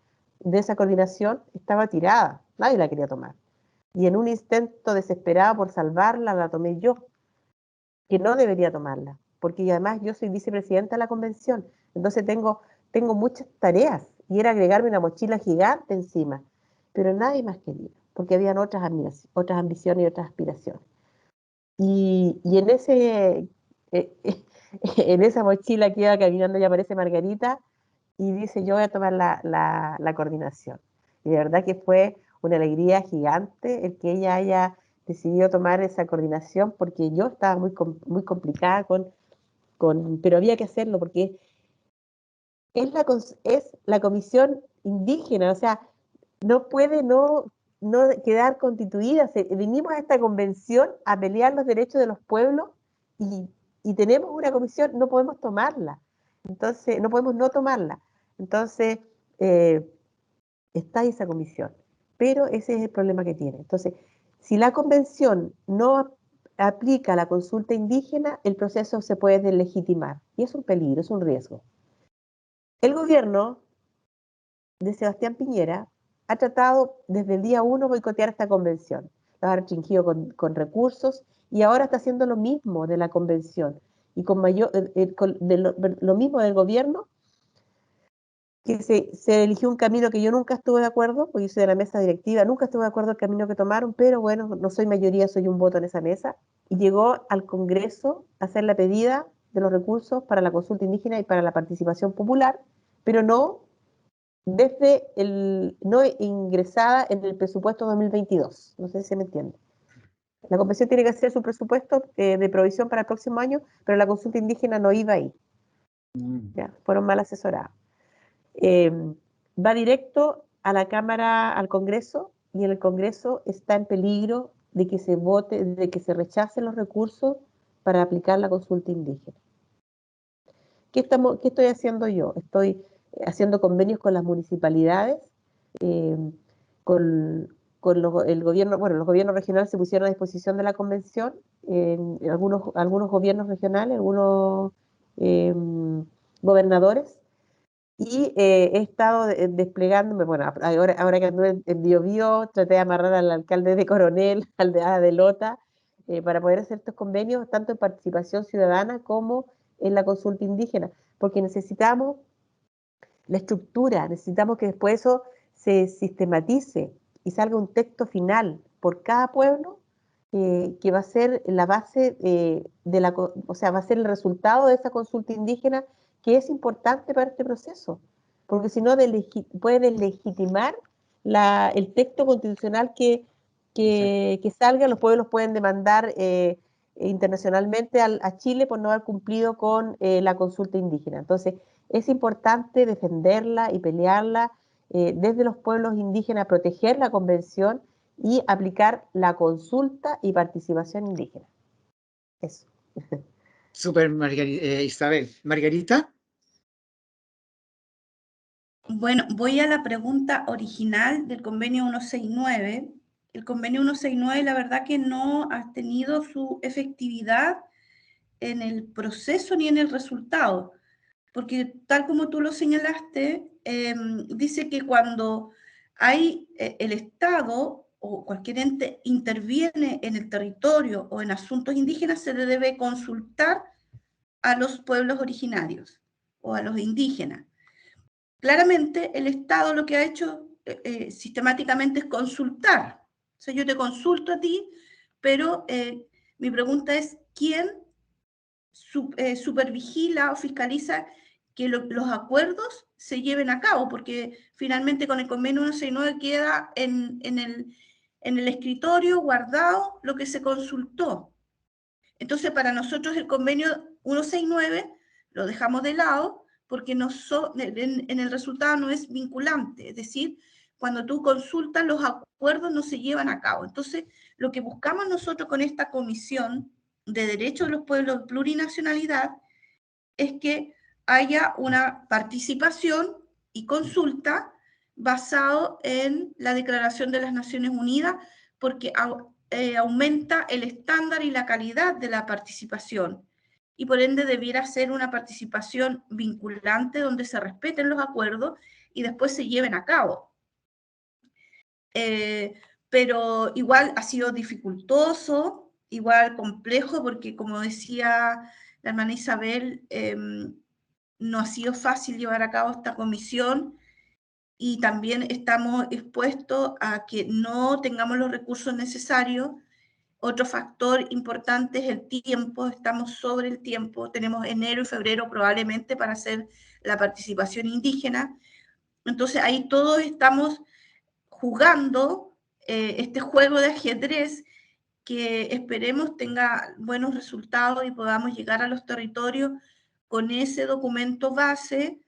esa coordinación estaba tirada, nadie la quería tomar. Y en un intento desesperado por salvarla, la tomé yo, que no debería tomarla, porque además yo soy vicepresidenta de la convención, entonces tengo muchas tareas, y era agregarme una mochila gigante encima, pero nadie más quería, porque habían otras ambiciones y otras aspiraciones. Y en esa mochila que iba caminando ya aparece Margarita y dice, yo voy a tomar la coordinación. Y de verdad que fue una alegría gigante el que ella haya decidido tomar esa coordinación, porque yo estaba muy complicada pero había que hacerlo porque es la comisión indígena, o sea, no puede no quedar constituida. Vinimos a esta convención a pelear los derechos de los pueblos y tenemos una comisión, no podemos tomarla. Entonces, no podemos no tomarla. Entonces, está esa comisión. Pero ese es el problema que tiene. Entonces, si la convención no aplica la consulta indígena, el proceso se puede deslegitimar. Y es un peligro, es un riesgo. El gobierno de Sebastián Piñera ha tratado desde el día 1 boicotear esta convención. La ha restringido con recursos y ahora está haciendo lo mismo de la convención y lo mismo del gobierno, que se eligió un camino que yo nunca estuve de acuerdo, porque yo soy de la mesa directiva, nunca estuve de acuerdo el camino que tomaron, pero bueno, no soy mayoría, soy un voto en esa mesa, y llegó al Congreso a hacer la pedida de los recursos para la consulta indígena y para la participación popular, pero no no ingresada en el presupuesto 2022. No sé si se me entiende. La convención tiene que hacer su presupuesto de provisión para el próximo año, pero la consulta indígena no iba ahí. Ya, fueron mal asesorados. Va directo a la Cámara, al Congreso, y en el Congreso está en peligro de que se vote, de que se rechacen los recursos para aplicar la consulta indígena. ¿Qué estoy haciendo yo? Estoy haciendo convenios con las municipalidades, el gobierno, bueno, los gobiernos regionales se pusieron a disposición de la convención, algunos gobiernos regionales, algunos gobernadores, y he estado desplegándome, bueno, ahora que anduve en Biobío, traté de amarrar al alcalde de Coronel, al de Lota, para poder hacer estos convenios, tanto en participación ciudadana como en la consulta indígena, porque necesitamos la estructura, necesitamos que después eso se sistematice y salga un texto final por cada pueblo, que va a ser la base o sea, va a ser el resultado de esa consulta indígena, que es importante para este proceso, porque si no puede deslegitimar el texto constitucional que salga. Los pueblos pueden demandar internacionalmente a Chile por no haber cumplido con la consulta indígena. Entonces, es importante defenderla y pelearla desde los pueblos indígenas, proteger la convención y aplicar la consulta y participación indígena. Eso. Súper, Isabel. ¿Margarita? Bueno, voy a la pregunta original del convenio 169. El convenio 169, la verdad que no ha tenido su efectividad en el proceso ni en el resultado, porque tal como tú lo señalaste, dice que cuando hay el Estado o cualquier ente interviene en el territorio o en asuntos indígenas, se le debe consultar a los pueblos originarios o a los indígenas. Claramente el Estado lo que ha hecho sistemáticamente es consultar. O sea, yo te consulto a ti, pero mi pregunta es, ¿quién supervigila o fiscaliza que los acuerdos se lleven a cabo? Porque finalmente con el convenio 169 queda en el escritorio guardado lo que se consultó. Entonces, para nosotros el convenio 169 lo dejamos de lado porque en el resultado no es vinculante. Es decir, cuando tú consultas, los acuerdos no se llevan a cabo. Entonces, lo que buscamos nosotros con esta Comisión de Derechos de los Pueblos y Plurinacionalidad es que haya una participación y consulta basado en la Declaración de las Naciones Unidas, porque aumenta el estándar y la calidad de la participación, y por ende debiera ser una participación vinculante donde se respeten los acuerdos y después se lleven a cabo. Pero igual ha sido dificultoso, igual complejo, porque como decía la hermana Isabel, no ha sido fácil llevar a cabo esta comisión, y también estamos expuestos a que no tengamos los recursos necesarios. Otro factor importante es el tiempo, estamos sobre el tiempo, tenemos enero y febrero probablemente para hacer la participación indígena. Entonces ahí todos estamos jugando este juego de ajedrez que esperemos tenga buenos resultados y podamos llegar a los territorios con ese documento base,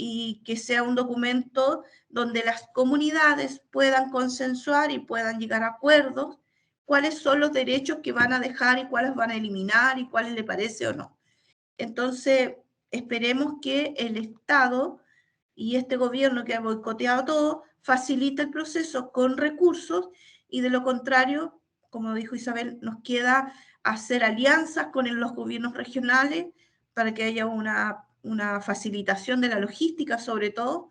y que sea un documento donde las comunidades puedan consensuar y puedan llegar a acuerdos cuáles son los derechos que van a dejar y cuáles van a eliminar y cuáles le parece o no. Entonces, esperemos que el Estado y este gobierno que ha boicoteado todo facilite el proceso con recursos, y de lo contrario, como dijo Isabel, nos queda hacer alianzas con los gobiernos regionales para que haya una facilitación de la logística, sobre todo.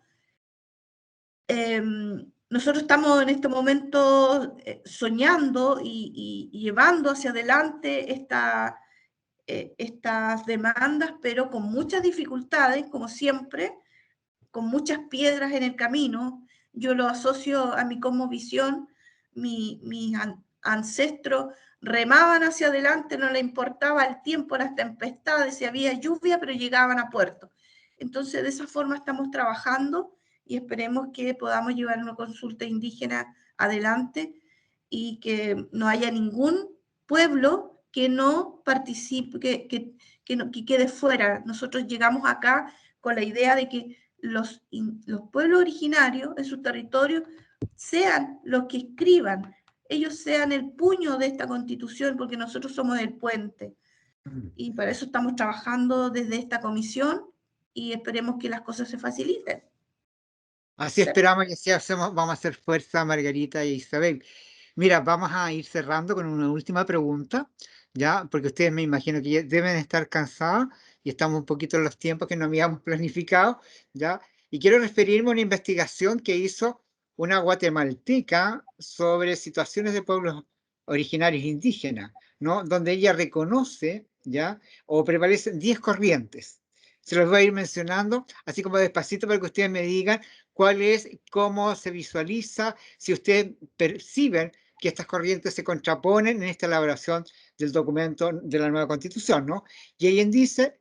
Nosotros estamos en este momento soñando y llevando hacia adelante estas demandas, pero con muchas dificultades, como siempre, con muchas piedras en el camino. Yo lo asocio a mi cosmovisión. Mis ancestros remaban hacia adelante, no les importaba el tiempo, las tempestades, si había lluvia, pero llegaban a puerto. Entonces, de esa forma estamos trabajando, y esperemos que podamos llevar una consulta indígena adelante y que no haya ningún pueblo que no participe, que quede fuera. Nosotros llegamos acá con la idea de que los pueblos originarios en su territorio sean los que escriban, ellos sean el puño de esta constitución, porque nosotros somos el puente. Y para eso estamos trabajando desde esta comisión, y esperemos que las cosas se faciliten. Así esperamos que sí vamos a hacer fuerza, Margarita e Isabel. Mira, vamos a ir cerrando con una última pregunta, ¿ya? Porque ustedes me imagino que ya deben estar cansados y estamos un poquito en los tiempos que no habíamos planificado, ¿ya? Y quiero referirme a una investigación que hizo una guatemalteca sobre situaciones de pueblos originarios indígenas, ¿no? Donde ella reconoce, ¿ya? O prevalecen 10 corrientes. Se los voy a ir mencionando, así como despacito, para que ustedes me digan cuál es, cómo se visualiza, si ustedes perciben que estas corrientes se contraponen en esta elaboración del documento de la nueva Constitución, ¿no? Y ella dice,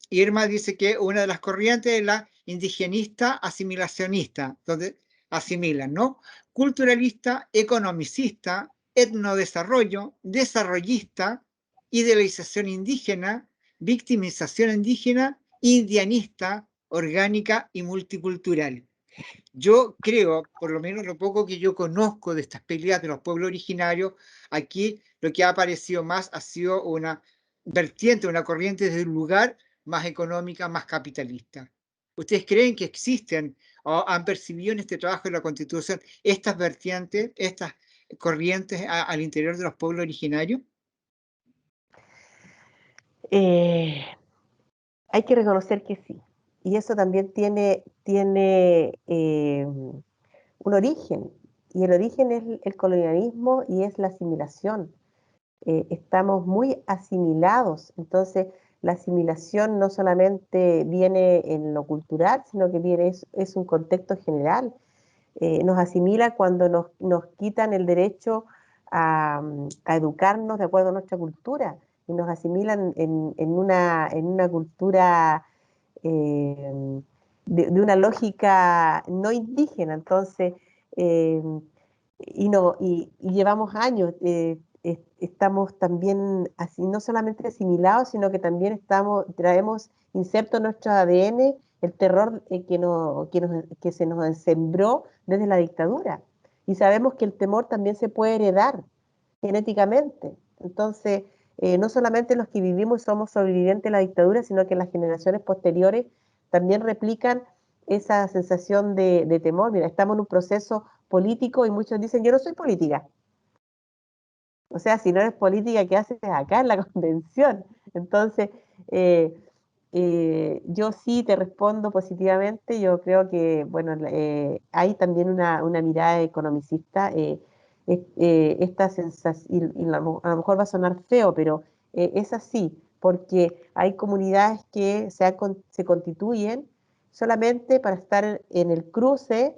Irma dice que una de las corrientes es la indigenista asimilacionista, donde asimilan, ¿no? Culturalista, economicista, etnodesarrollo, desarrollista, idealización indígena, victimización indígena, indianista, orgánica y multicultural. Yo creo, por lo menos lo poco que yo conozco de estas peleas de los pueblos originarios, aquí lo que ha aparecido más ha sido una vertiente, una corriente desde un lugar más económica, más capitalista. ¿Ustedes creen que existen o han percibido en este trabajo de la Constitución estas vertientes, estas corrientes al interior de los pueblos originarios? Hay que reconocer que sí. Y eso también tiene un origen. Y el origen es el colonialismo y es la asimilación. Estamos muy asimilados. Entonces, la asimilación no solamente viene en lo cultural, sino que es un contexto general. Nos asimila cuando nos quitan el derecho a educarnos de acuerdo a nuestra cultura, y nos asimilan en una cultura de una lógica no indígena. Entonces, y llevamos años, estamos también así, no solamente asimilados, sino que también traemos inserto en nuestro ADN el terror que se nos sembró desde la dictadura. Y sabemos que el temor también se puede heredar genéticamente. Entonces, no solamente los que vivimos y somos sobrevivientes de la dictadura, sino que las generaciones posteriores también replican esa sensación de temor. Mira, estamos en un proceso político y muchos dicen, yo no soy política. O sea, si no eres política, ¿qué haces acá en la convención? Entonces, yo sí te respondo positivamente. Yo creo que, bueno, hay también una mirada economicista. Esta sensación, y a lo mejor va a sonar feo, pero es así, porque hay comunidades que se constituyen solamente para estar en el cruce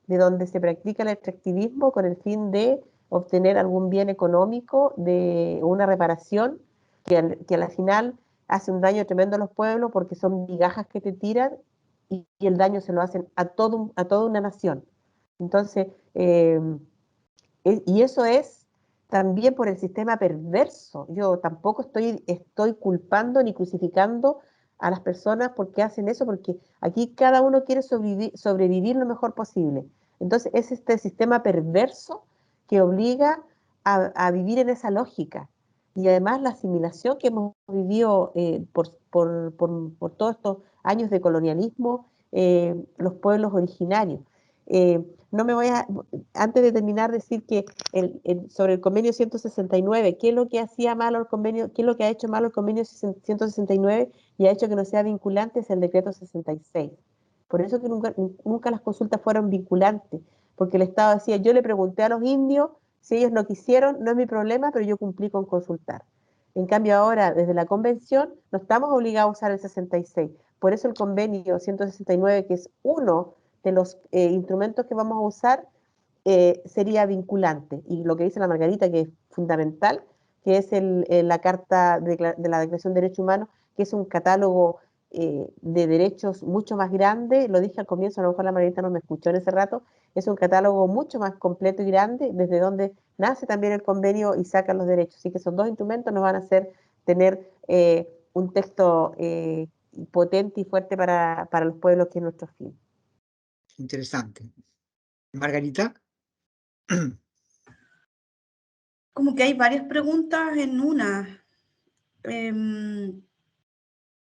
de donde se practica el extractivismo con el fin de obtener algún bien económico, de una reparación que a la final hace un daño tremendo a los pueblos porque son migajas que te tiran y el daño se lo hacen a toda una nación. Entonces, y eso es también por el sistema perverso. Yo tampoco estoy culpando ni crucificando a las personas porque hacen eso, porque aquí cada uno quiere sobrevivir lo mejor posible. Entonces es este sistema perverso que obliga a vivir en esa lógica. Y además la asimilación que hemos vivido por todos estos años de colonialismo, los pueblos originarios. No me voy a, antes de terminar, decir que sobre el convenio 169, ¿qué es lo que hacía malo el convenio, qué es lo que ha hecho malo el convenio 169 y ha hecho que no sea vinculante? Es el decreto 66. Por eso que nunca las consultas fueron vinculantes, porque el Estado decía, yo le pregunté a los indios, si ellos no quisieron, no es mi problema, pero yo cumplí con consultar. En cambio ahora, desde la convención, no estamos obligados a usar el 66. Por eso el convenio 169, que es uno de los instrumentos que vamos a usar, sería vinculante. Y lo que dice la Margarita, que es fundamental, que es la Carta de la Declaración de Derechos Humanos, que es un catálogo de derechos mucho más grande. Lo dije al comienzo, a lo mejor la Margarita no me escuchó en ese rato. Es un catálogo mucho más completo y grande, desde donde nace también el convenio y sacan los derechos. Así que esos dos instrumentos nos van a hacer tener un texto potente y fuerte para los pueblos, que es nuestro fin. Interesante. Margarita. Como que hay varias preguntas en una.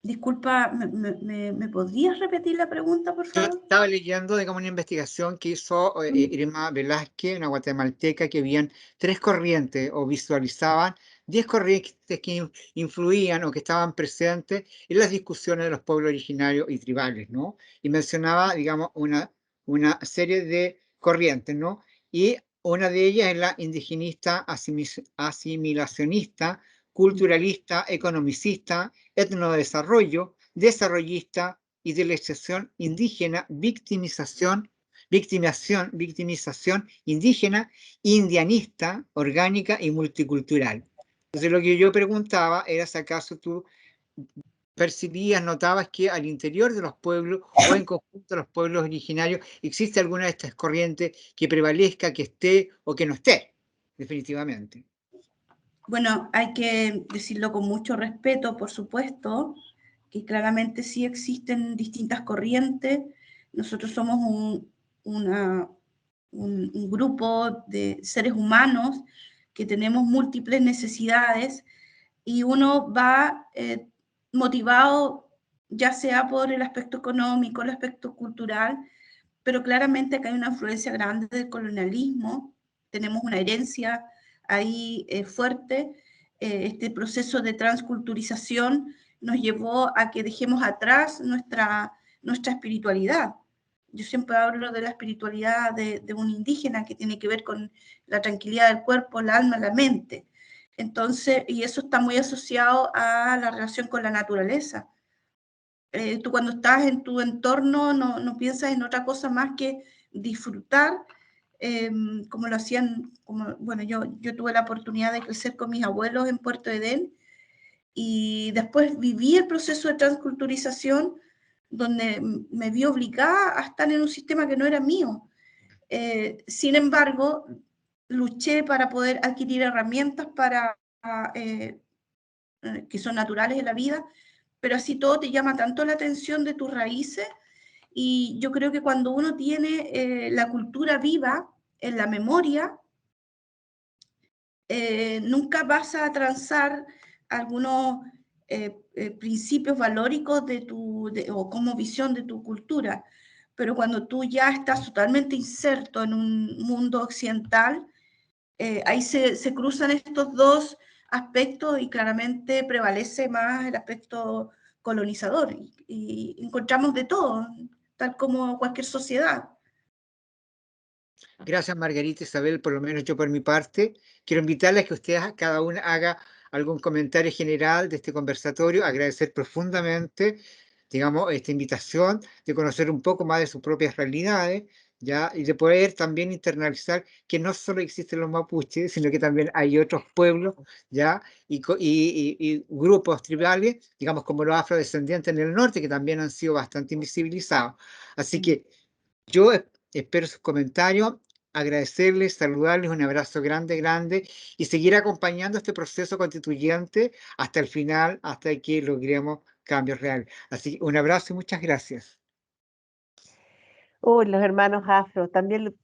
Disculpa, ¿me podrías repetir la pregunta, por Yo favor? estaba leyendo, digamos, una investigación que hizo Irma Velázquez, una guatemalteca, que habían 3 corrientes o visualizaban 10 corrientes que influían o que estaban presentes en las discusiones de los pueblos originarios y tribales, ¿no? Y mencionaba, digamos, una serie de corrientes, ¿no? Y una de ellas es la indigenista, asimilacionista, culturalista, economicista, etnodesarrollo, desarrollista y de la excepción indígena, victimización indígena, indianista, orgánica y multicultural. Entonces lo que yo preguntaba era si acaso tú percibías, notabas que al interior de los pueblos o en conjunto de los pueblos originarios existe alguna de estas corrientes que prevalezca, que esté o que no esté, definitivamente. Bueno, hay que decirlo con mucho respeto, por supuesto, que claramente sí existen distintas corrientes. Nosotros somos un grupo de seres humanos que tenemos múltiples necesidades y uno va motivado ya sea por el aspecto económico, el aspecto cultural, pero claramente acá hay una influencia grande del colonialismo, tenemos una herencia ahí fuerte. Este proceso de transculturización nos llevó a que dejemos atrás nuestra espiritualidad. Yo siempre hablo de la espiritualidad de un indígena que tiene que ver con la tranquilidad del cuerpo, el alma, la mente. Entonces, y eso está muy asociado a la relación con la naturaleza. Tú cuando estás en tu entorno no piensas en otra cosa más que disfrutar, como lo hacían, bueno, yo tuve la oportunidad de crecer con mis abuelos en Puerto Edén y después viví el proceso de transculturización donde me vi obligada a estar en un sistema que no era mío. Sin embargo, luché para poder adquirir herramientas que son naturales en la vida, pero así todo te llama tanto la atención de tus raíces, y yo creo que cuando uno tiene la cultura viva en la memoria, nunca vas a transar algunos principios valóricos o como visión de tu cultura. Pero cuando tú ya estás totalmente inserto en un mundo occidental, ahí se cruzan estos dos aspectos y claramente prevalece más el aspecto colonizador. Y encontramos de todo, tal como cualquier sociedad. Gracias, Margarita, Isabel, por lo menos yo por mi parte. Quiero invitarles a que ustedes, cada una, haga algún comentario general de este conversatorio, agradecer profundamente, digamos, esta invitación de conocer un poco más de sus propias realidades, ¿ya? Y de poder también internalizar que no solo existen los mapuches, sino que también hay otros pueblos, ¿ya? Y grupos tribales, digamos, como los afrodescendientes en el norte, que también han sido bastante invisibilizados. Así que yo espero sus comentarios, agradecerles, saludarles, un abrazo grande, grande, y seguir acompañando este proceso constituyente hasta el final, hasta que logremos cambios reales. Así que un abrazo y muchas gracias. Uy, los hermanos afro, también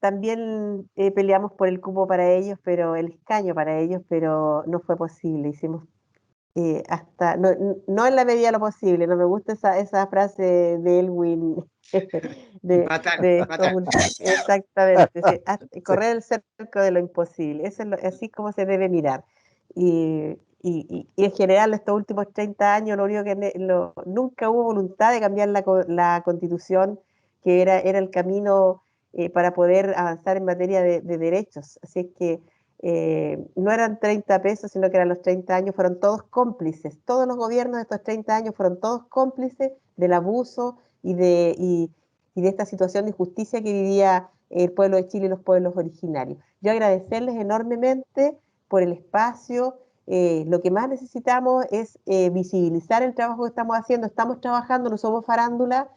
peleamos por el cupo para ellos, pero el escaño para ellos, pero no fue posible. Hicimos no en la medida de lo posible. No me gusta esa frase de Elwin, Fatal, de fatal. exactamente, sí, Sí. correr el cerco de lo imposible. Eso es así es como se debe mirar. Y en general, estos últimos 30 años, lo único nunca hubo voluntad de cambiar la constitución, que era el camino para poder avanzar en materia de derechos. Así es que no eran 30 pesos, sino que eran los 30 años, fueron todos cómplices. Todos los gobiernos de estos 30 años fueron todos cómplices del abuso y de esta situación de injusticia que vivía el pueblo de Chile y los pueblos originarios. Yo agradecerles enormemente por el espacio. Lo que más necesitamos es visibilizar el trabajo que estamos haciendo. Estamos trabajando, no somos farándula.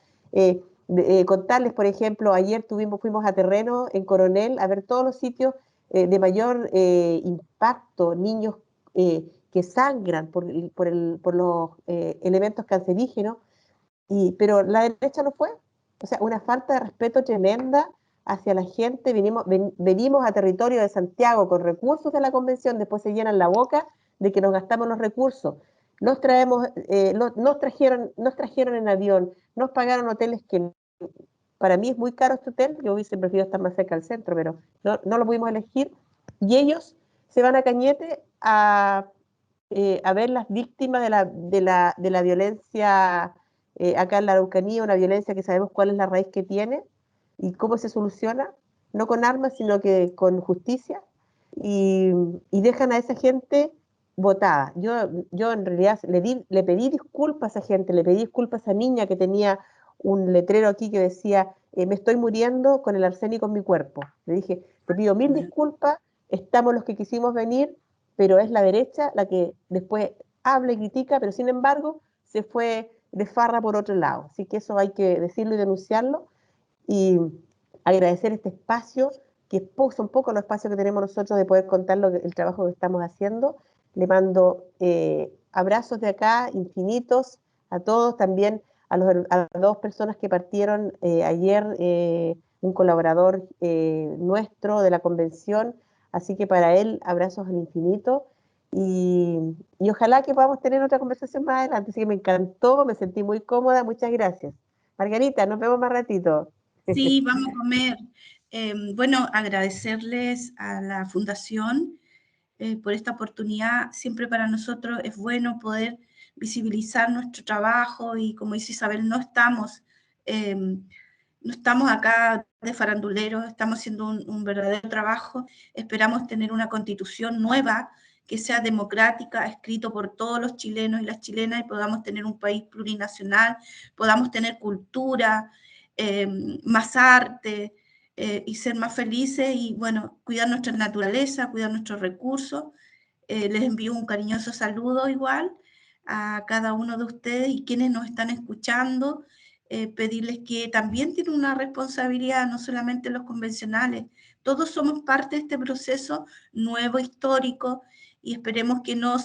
Contarles, por ejemplo, ayer fuimos a terreno en Coronel a ver todos los sitios de mayor impacto, niños que sangran por los elementos cancerígenos, pero la derecha no fue. O sea, una falta de respeto tremenda hacia la gente. Venimos a territorio de Santiago con recursos de la convención, después se llenan la boca de que nos gastamos los recursos. Nos trajeron en avión, nos pagaron hoteles que para mí es muy caro este hotel, yo hubiese preferido estar más cerca del centro, pero no lo pudimos elegir. Y ellos se van a Cañete a ver las víctimas de la violencia acá en la Araucanía, una violencia que sabemos cuál es la raíz que tiene y cómo se soluciona, no con armas, sino que con justicia, y dejan a esa gente votada. Yo en realidad le pedí disculpas a esa gente, le pedí disculpas a esa niña que tenía un letrero aquí que decía, me estoy muriendo con el arsénico en mi cuerpo. Le dije, te pido mil disculpas, estamos los que quisimos venir, pero es la derecha la que después habla y critica, pero sin embargo se fue de farra por otro lado. Así que eso hay que decirlo y denunciarlo, y agradecer este espacio, que son pocos los espacios que tenemos nosotros de poder contar el trabajo que estamos haciendo. Le mando abrazos de acá, infinitos, a todos, también a las dos personas que partieron ayer, un colaborador nuestro de la convención, así que para él, abrazos al infinito, y ojalá que podamos tener otra conversación más adelante. Así que me encantó, me sentí muy cómoda, muchas gracias. Margarita, nos vemos más ratito. Sí, vamos a comer. Bueno, agradecerles a la Fundación por esta oportunidad. Siempre para nosotros es bueno poder visibilizar nuestro trabajo, y como dice Isabel, no estamos acá de faranduleros, estamos haciendo un verdadero trabajo. Esperamos tener una constitución nueva que sea democrática, escrito por todos los chilenos y las chilenas, y podamos tener un país plurinacional, podamos tener cultura, más arte, y ser más felices, y bueno, cuidar nuestra naturaleza, cuidar nuestros recursos. Les envío un cariñoso saludo igual a cada uno de ustedes y quienes nos están escuchando. Pedirles que también tienen una responsabilidad, no solamente los convencionales. Todos somos parte de este proceso nuevo, histórico, y esperemos que no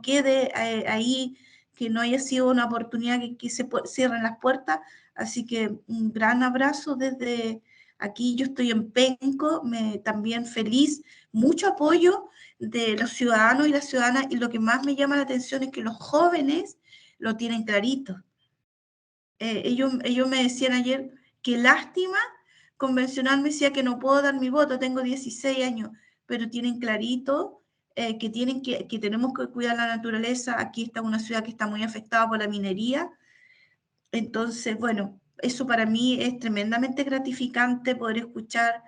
quede ahí que no haya sido una oportunidad que se cierren las puertas. Así que un gran abrazo desde aquí. Yo estoy en Penco, también feliz, mucho apoyo de los ciudadanos y las ciudadanas, y lo que más me llama la atención es que los jóvenes lo tienen clarito. Ellos me decían ayer, qué lástima, convencional me decía que no puedo dar mi voto, tengo 16 años, pero tienen clarito que tenemos que cuidar la naturaleza. Aquí está una ciudad que está muy afectada por la minería. Entonces, bueno, eso para mí es tremendamente gratificante, poder escuchar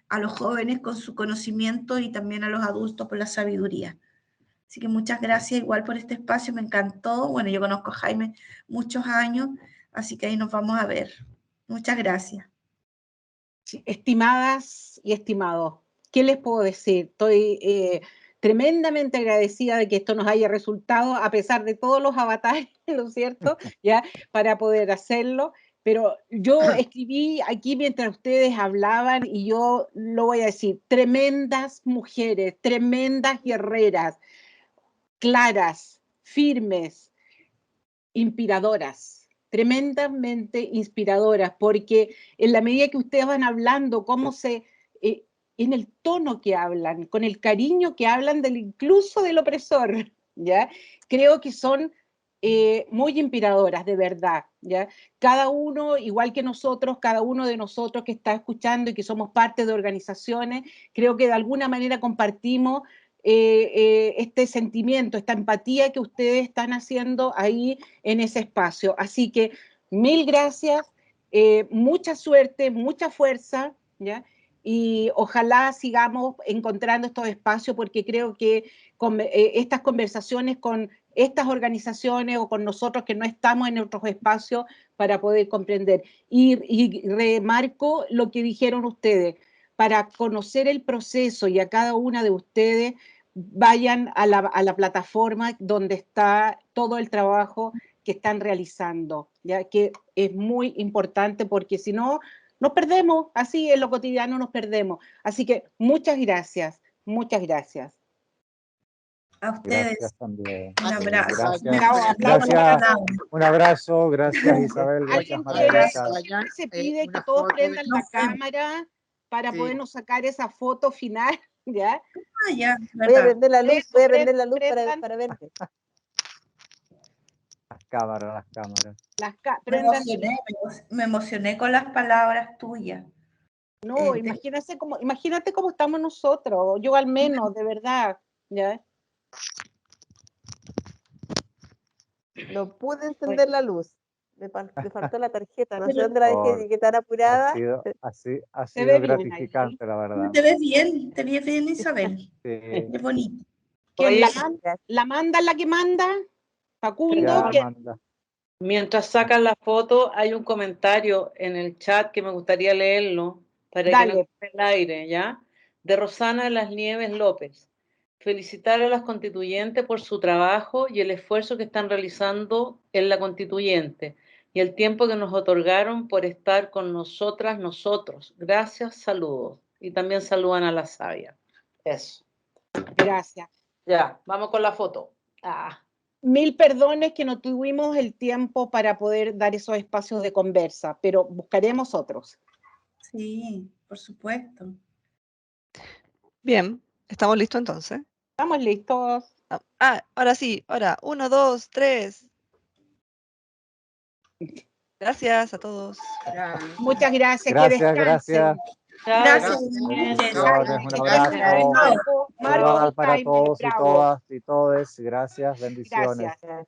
a los jóvenes con su conocimiento y también a los adultos por la sabiduría. Así que muchas gracias igual por este espacio, me encantó. Bueno, yo conozco a Jaime muchos años, así que ahí nos vamos a ver. Muchas gracias. Sí, estimadas y estimados, ¿qué les puedo decir? Estoy tremendamente agradecida de que esto nos haya resultado, a pesar de todos los avatares, ¿no es cierto? Ya, para poder hacerlo. Pero yo escribí aquí mientras ustedes hablaban, y yo lo voy a decir: tremendas mujeres, tremendas guerreras, claras, firmes, inspiradoras, tremendamente inspiradoras, porque en la medida que ustedes van hablando, en el tono que hablan, con el cariño que hablan incluso del opresor, ¿ya? Creo que son muy inspiradoras, de verdad, ¿ya? Cada uno, igual que nosotros, cada uno de nosotros que está escuchando y que somos parte de organizaciones, creo que de alguna manera compartimos este sentimiento, esta empatía que ustedes están haciendo ahí en ese espacio. Así que mil gracias, mucha suerte, mucha fuerza, ¿ya? Y ojalá sigamos encontrando estos espacios, porque creo que estas conversaciones con estas organizaciones o con nosotros que no estamos en otros espacios, para poder comprender. Y remarco lo que dijeron ustedes: para conocer el proceso, y a cada una de ustedes, vayan a la plataforma donde está todo el trabajo que están realizando, ya que es muy importante, porque si no, nos perdemos, así en lo cotidiano nos perdemos. Así que muchas gracias, muchas gracias. A ustedes, Gracias también. un abrazo. Gracias. Chao, hablamos. Gracias. Un abrazo. Gracias, Isabel. Gracias, ¿Alguien María quiere, Luisa. se pide que una todos foto prendan No la sé. cámara para Sí. podernos sacar esa foto final, ¿ya? Ah, ya, Voy a verdad. prender la luz, Eso, voy a prender la luz prendan para verte. Las cámaras, las cámaras. prendan. Me emocioné con las palabras tuyas. No, imagínate cómo estamos nosotros, yo al menos, de verdad, ¿ya? No pude encender la luz. Me faltó la tarjeta, no sé dónde la dejé, Por- llegué tan Ha apurada. sido, ha Se ve sido bien ahí. gratificante, la verdad. te ves bien, Isabel. Sí, Es bonito. ¿Quién Oye, la manda, la que manda? Facundo, ya, ¿quién? Amanda. mientras sacan la foto, hay un comentario en el chat que me gustaría leerlo para que no Dale. quede en el aire, ¿ya? De Rosana de las Nieves López. Felicitar a las constituyentes por su trabajo y el esfuerzo que están realizando en la constituyente y el tiempo que nos otorgaron por estar con nosotras, nosotros. Gracias, saludos. Y también saludan a la sabia. Eso. Gracias. Ya, vamos con la foto. Ah. Mil perdones que no tuvimos el tiempo para poder dar esos espacios de conversa, pero buscaremos otros. Sí, por supuesto. Bien, ¿estamos listos entonces? ¿Estamos listos? Ahora sí, ahora, 1, 2, 3. Gracias a todos. Muchas gracias, que Gracias, descansen. gracias. Chao, Gracias. Bendiciones, un Gracias. abrazo Marco, igual para Jaime, todos y bravo. todas y todes. Gracias, bendiciones. Gracias.